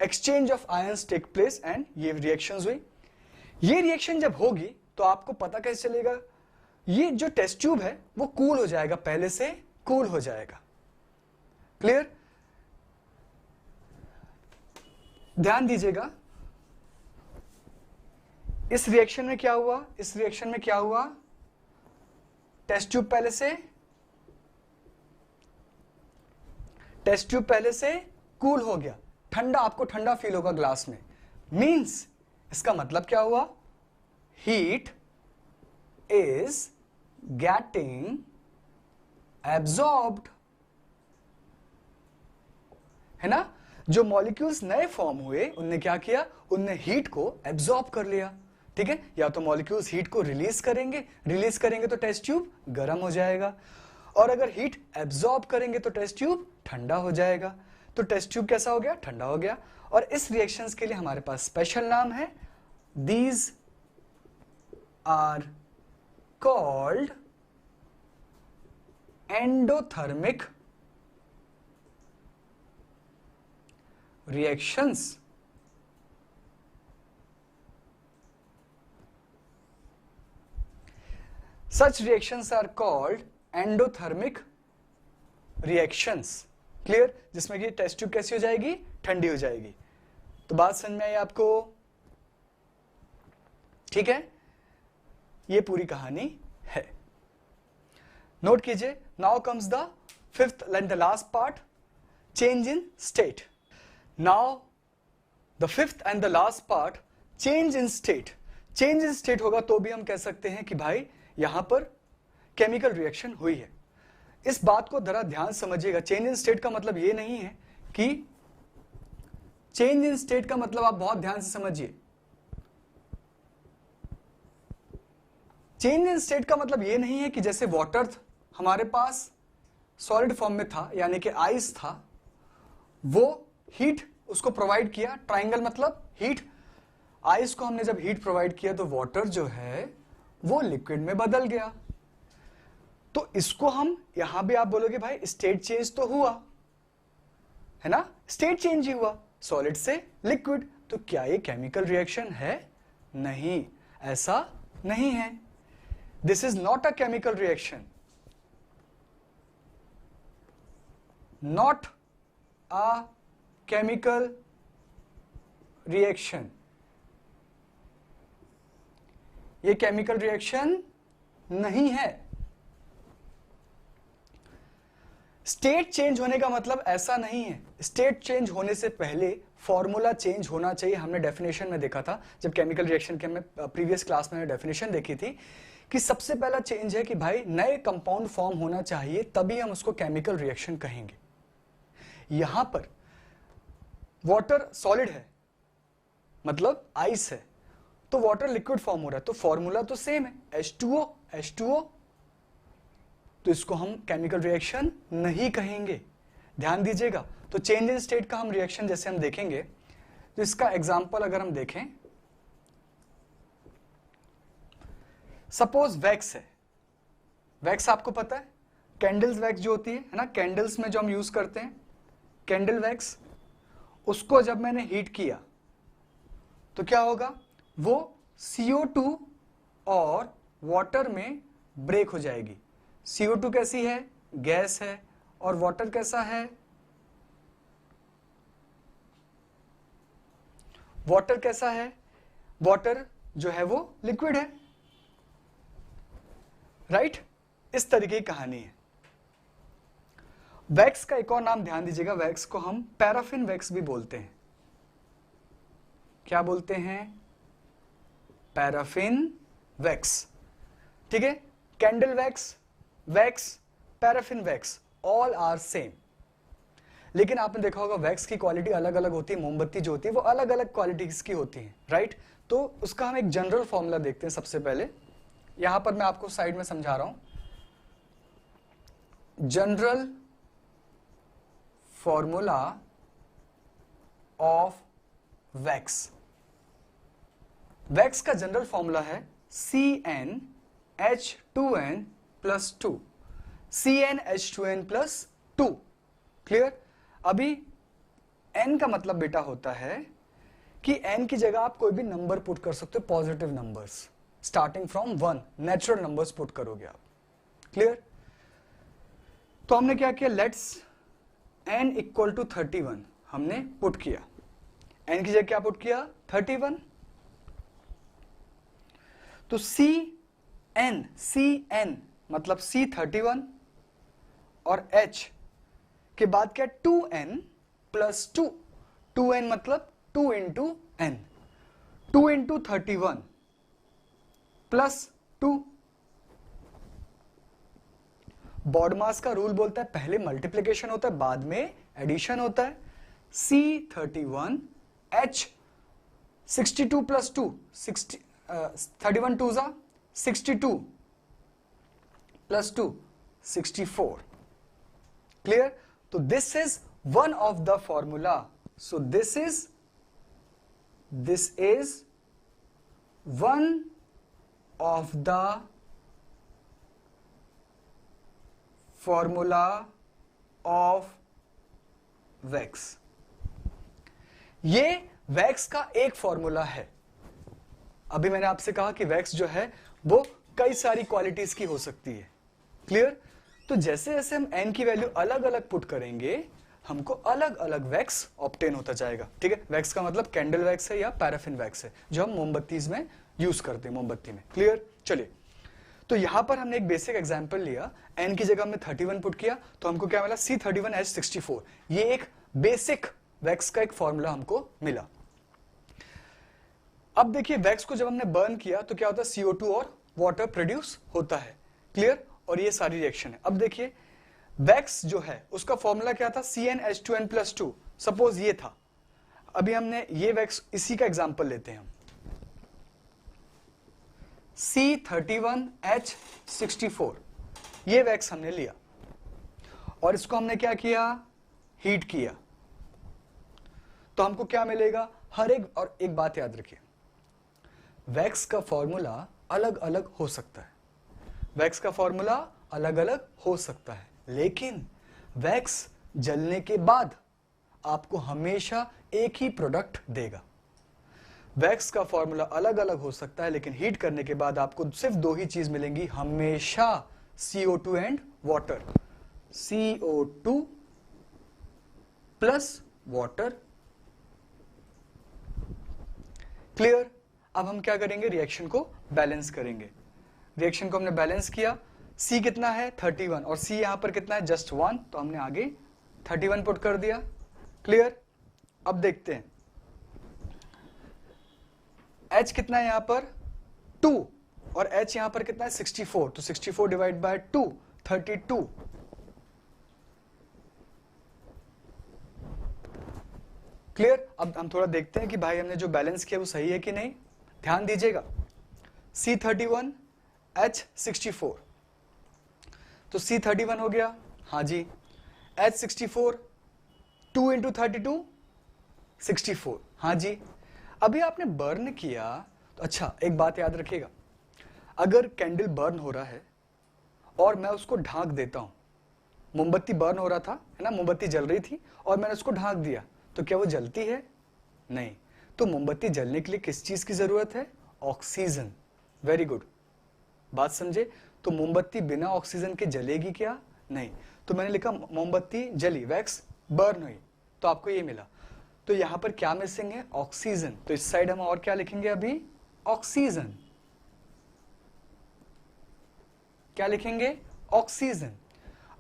Speaker 1: exchange of ions take place and ये रिएक्शंस हुई। ये रिएक्शन जब होगी तो आपको पता कैसे चलेगा, ये जो टेस्ट ट्यूब है वो कूल हो जाएगा, पहले से कूल हो जाएगा। क्लियर? ध्यान दीजिएगा, इस रिएक्शन में क्या हुआ, इस रिएक्शन में क्या हुआ, टेस्ट ट्यूब पहले से कूल हो गया, ठंडा, आपको ठंडा फील होगा ग्लास में। मींस इसका मतलब क्या हुआ, हीट इज गेटिंग एब्जॉर्ब्ड, है ना। जो मॉलिक्यूल्स नए फॉर्म हुए उनने क्या किया, उनने हीट को एब्जॉर्ब कर लिया। ठीक है, या तो मॉलिक्यूल्स हीट को रिलीज करेंगे तो टेस्ट ट्यूब गर्म हो जाएगा, और अगर हीट एब्जॉर्ब करेंगे तो टेस्ट ट्यूब ठंडा हो जाएगा। तो टेस्ट ट्यूब कैसा हो गया, ठंडा हो गया। और इस रिएक्शंस के लिए हमारे पास स्पेशल नाम है, these are called endothermic reactions. Such reactions are called endothermic reactions. Clear? जिसमें कि टेस्ट ट्यूब कैसी हो जाएगी, ठंडी हो जाएगी। तो बात समझ में आई आपको? ठीक है, ये पूरी कहानी है। नोट कीजिए, now comes the fifth and the last part, change in state. Now the fifth and the last part, change in state. Change in state होगा तो भी हम कह सकते हैं कि भाई यहां पर केमिकल रिएक्शन हुई है। इस बात को जरा ध्यान समझिएगा, चेंज इन स्टेट का मतलब ये नहीं है कि, चेंज इन स्टेट का मतलब आप बहुत ध्यान से समझिए, चेंज इन स्टेट का मतलब ये नहीं है कि जैसे वाटर हमारे पास सॉलिड फॉर्म में था, यानी कि आइस था, वो हीट उसको प्रोवाइड किया, ट्राइंगल मतलब हीट, आइस को हमने जब हीट प्रोवाइड किया तो वाटर जो है वो लिक्विड में बदल गया। तो इसको हम, यहां भी आप बोलोगे भाई स्टेट चेंज तो हुआ है ना, स्टेट चेंज ही हुआ, सॉलिड से लिक्विड। तो क्या ये केमिकल रिएक्शन है? नहीं, ऐसा नहीं है। This is not a chemical reaction, not a chemical reaction. ये केमिकल रिएक्शन नहीं है। स्टेट चेंज होने का मतलब ऐसा नहीं है, स्टेट चेंज होने से पहले फॉर्मूला चेंज होना चाहिए। हमने डेफिनेशन में देखा था, जब केमिकल रिएक्शन के हमने प्रीवियस क्लास में डेफिनेशन देखी थी, कि सबसे पहला चेंज है कि भाई नए कंपाउंड फॉर्म होना चाहिए, तभी हम उसको केमिकल रिएक्शन कहेंगे। यहां पर वाटर सॉलिड है, मतलब आइस है, तो वाटर लिक्विड फॉर्म हो रहा है, तो फॉर्मूला तो सेम है, H2O, तो इसको हम केमिकल रिएक्शन नहीं कहेंगे। ध्यान दीजिएगा। तो चेंज इन स्टेट का हम रिएक्शन जैसे हम देखेंगे, तो इसका एग्जांपल अगर हम देखें, सपोज वैक्स है, वैक्स आपको पता है, कैंडल्स वैक्स जो होती है ना, कैंडल्स में जो हम यूज करते हैं कैंडल वैक्स, उसको जब मैंने हीट किया तो क्या होगा, वो CO2 और वाटर में ब्रेक हो जाएगी। CO2 कैसी है, गैस है, और वाटर कैसा है, वाटर कैसा है, वाटर जो है वो लिक्विड है, राइट? इस तरीके की कहानी है। वैक्स का एक और नाम ध्यान दीजिएगा, वैक्स को हम पैराफिन वैक्स भी बोलते हैं। क्या बोलते हैं? Paraffin wax. ठीक है, candle wax, wax, paraffin wax, all are same. लेकिन आपने देखा होगा वैक्स की क्वालिटी अलग अलग होती है, मोमबत्ती जो होती है वो अलग अलग क्वालिटीज की होती है, राइट? तो उसका हम एक जनरल फॉर्मूला देखते हैं सबसे पहले। यहां पर मैं आपको साइड में समझा रहा हूं, general formula of wax. Wax का जनरल फॉर्मूला है CnH2n+2। CnH2n+2। क्लियर? अभी n का मतलब बेटा होता है कि n की जगह आप कोई भी नंबर पुट कर सकते हो, positive numbers starting from 1, natural numbers put करोगे आप। क्लियर? तो हमने क्या किया, लेट्स n इक्वल टू 31 हमने पुट किया, n की जगह क्या पुट किया, 31। तो Cn मतलब C31 और H के बाद क्या, 2n+2, 2n मतलब 2 into n, 2 into 31 plus 2। BODMAS का रूल बोलता है पहले मल्टीप्लिकेशन होता है बाद में एडिशन होता है। C31 H 62 प्लस 2, 31 2 जा 62 प्लस 2 64। क्लियर? तो this is one of the formula. So this is one of the formula of wax. ये वैक्स का एक फॉर्मूला है। अभी मैंने आपसे कहा कि वैक्स जो है वो कई सारी क्वालिटीज की हो सकती है। क्लियर? तो जैसे जैसे हम n की वैल्यू अलग अलग पुट करेंगे हमको अलग अलग वैक्स ऑब्टेन होता जाएगा। ठीक है? वैक्स का मतलब कैंडल वैक्स है या पैराफिन वैक्स है जो हम मोमबत्तीज में यूज करते हैं, मोमबत्ती में। क्लियर? चलिए, तो यहां पर हमने एक बेसिक एग्जांपल लिया, n की जगह हमने 31 पुट किया तो हमको क्या मिला, C31H64। ये एक बेसिक वैक्स का एक फॉर्मूला हमको मिला। अब देखिए वैक्स को जब हमने बर्न किया तो क्या होता है, CO2 और वाटर प्रोड्यूस होता है। क्लियर? और ये सारी रिएक्शन है। अब देखिए वैक्स जो है उसका फॉर्मूला क्या था, CnH2n+2। सपोज ये था, अभी हमने ये वैक्स, इसी का एग्जांपल लेते हैं हम, C31H64 ये वैक्स हमने लिया और इसको हमने क्या किया, हीट किया, तो हमको क्या मिलेगा, हर एक, और एक बात याद रखिए वैक्स का फॉर्मूला अलग अलग हो सकता है, वैक्स का फॉर्मूला अलग अलग हो सकता है, लेकिन वैक्स जलने के बाद आपको हमेशा एक ही प्रोडक्ट देगा। वैक्स का फॉर्मूला अलग अलग हो सकता है लेकिन हीट करने के बाद आपको सिर्फ दो ही चीज मिलेंगी हमेशा, CO2 and water, CO2 plus water. Clear? अब हम क्या करेंगे, रिएक्शन को बैलेंस करेंगे। रिएक्शन को हमने बैलेंस किया, C कितना है 31 और C यहां पर कितना है जस्ट 1, तो हमने आगे 31 पुट कर दिया। क्लियर? अब देखते हैं H कितना है यहां पर 2 और H यहां पर कितना है 64, तो 64 डिवाइड बाय 2 32। क्लियर? अब हम थोड़ा देखते हैं कि भाई हमने जो बैलेंस किया वो सही है कि नहीं। ध्यान दीजिएगा, C31 H64, तो C31 हो गया, हाँ जी, H64 2 इंटू 32 64, हाँ जी। अभी आपने बर्न किया तो अच्छा एक बात याद रखिएगा, अगर कैंडल बर्न हो रहा है और मैं उसको ढांक देता हूं, मोमबत्ती बर्न हो रहा था है ना, मोमबत्ती जल रही थी और मैंने उसको ढांक दिया, तो क्या वो जलती है? नहीं। तो मोमबत्ती जलने के लिए किस चीज की जरूरत है? ऑक्सीजन। वेरी गुड, बात समझे? तो मोमबत्ती बिना ऑक्सीजन के जलेगी क्या? नहीं। तो मैंने लिखा मोमबत्ती जली, वैक्स बर्न हुई, तो आपको ये मिला। तो यहां पर क्या मिसिंग है? ऑक्सीजन। तो इस साइड हम और क्या लिखेंगे अभी? ऑक्सीजन। क्या लिखेंगे? ऑक्सीजन।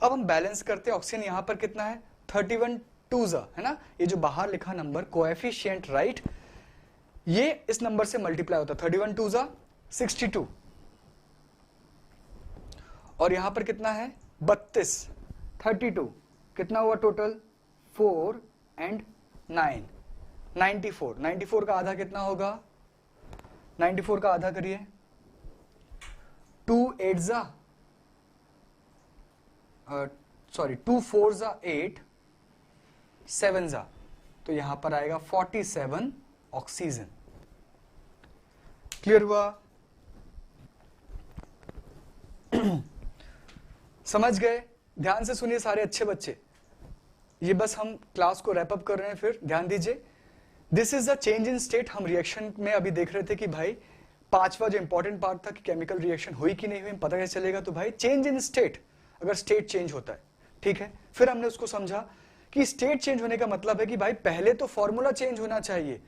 Speaker 1: अब हम बैलेंस करते हैं, ऑक्सीजन यहां पर कितना है 31 2 है ना, ये जो बाहर लिखा नंबर कोएफिशिएंट राइट, ये इस नंबर से मल्टीप्लाई होता है, 31 2 62 और यहां पर कितना है 32, 32 कितना हुआ टोटल 4 एंड 9 94, 94 का आधा कितना होगा? 94 का आधा करिए, 2 8 2 4 8 7 तो यहां पर आएगा 47 ऑक्सीजन। क्लियर हुआ? समझ गए? ध्यान से सुनिए सारे अच्छे बच्चे, ये बस हम क्लास को रैप अप कर रहे हैं, फिर ध्यान दीजिए। This is the change in state. हम रिएक्शन में अभी देख रहे थे कि भाई पांचवा जो इंपॉर्टेंट पार्ट था कि केमिकल रिएक्शन हुई कि नहीं हुई पता कैसे चलेगा, तो भाई चेंज इन स्टेट, अगर स्टेट चेंज होता है, ठीक है। फिर हमने उसको समझा कि स्टेट चेंज होने का मतलब है कि भाई पहले तो फॉर्मूला चेंज होना चाहिए।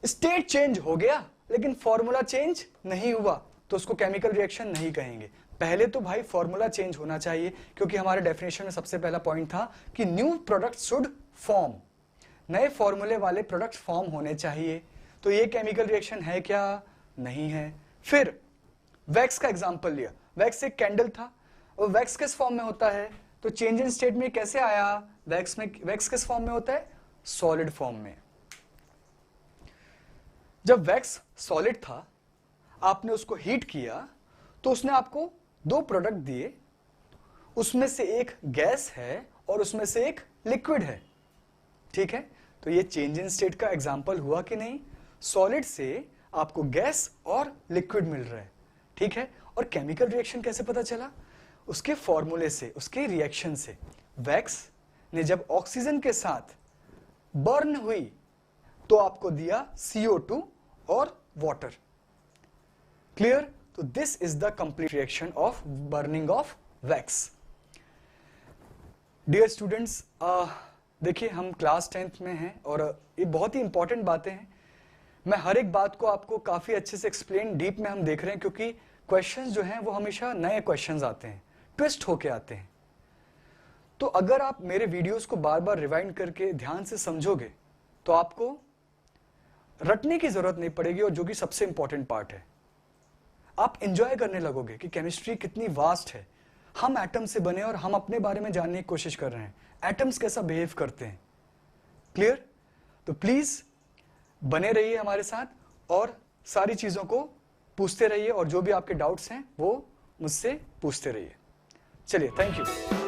Speaker 1: स्टेट चेंज हो गया लेकिन फॉर्मूला चेंज नहीं हुआ तो उसको केमिकल रिएक्शन नहीं कहेंगे। पहले तो भाई फॉर्मूला चेंज होना चाहिए, क्योंकि हमारे डेफिनेशन में सबसे पहला पॉइंट था कि न्यू प्रोडक्ट शुड फॉर्म, नए फॉर्मूले वाले प्रोडक्ट फॉर्म होने चाहिए। तो ये केमिकल रिएक्शन है क्या? नहीं है। फिर वैक्स का एग्जांपल लिया, वैक्स एक कैंडल था और वैक्स किस फॉर्म में होता है, तो चेंज इन स्टेट में कैसे आया? वैक्स किस फॉर्म में होता है? सॉलिड फॉर्म में। जब वैक्स सॉलिड था, आपने उसको हीट किया तो उसने आपको दो प्रोडक्ट दिए, उसमें से एक गैस है और उसमें से एक लिक्विड है, ठीक है। तो ये चेंज इन स्टेट का एग्जांपल हुआ कि नहीं? सॉलिड से आपको गैस और लिक्विड मिल रहा है, ठीक है। और केमिकल रिएक्शन कैसे पता चला? उसके फॉर्मूले से, उसके रिएक्शन से। वैक्स ने जब ऑक्सीजन के साथ बर्न हुई तो आपको दिया CO2 और वाटर। क्लियर? तो this is the complete reaction of burning of wax. Dear students, देखिए हम क्लास 10th में हैं और ये बहुत ही इंपॉर्टेंट बातें हैं। मैं हर एक बात को आपको काफी अच्छे से एक्सप्लेन डीप में हम देख रहे हैं, क्योंकि क्वेश्चंस जो हैं वो हमेशा नए क्वेश्चंस आते हैं, ट्विस्ट होके आते हैं। तो अगर आप मेरे वीडियोस को बार बार रिवाइंड करके ध्यान से समझोगे तो आपको रटने की जरूरत नहीं पड़ेगी, और जो कि सबसे इंपॉर्टेंट पार्ट है, आप एंजॉय करने लगोगे कि केमिस्ट्री कितनी वास्ट है। हम एटम से बने और हम अपने बारे में जानने की कोशिश कर रहे हैं, एटम्स कैसा बिहेव करते हैं। क्लियर? तो प्लीज बने रहिए हमारे साथ और सारी चीजों को पूछते रहिए, और जो भी आपके डाउट्स हैं वो मुझसे पूछते रहिए। चलिए, थैंक यू।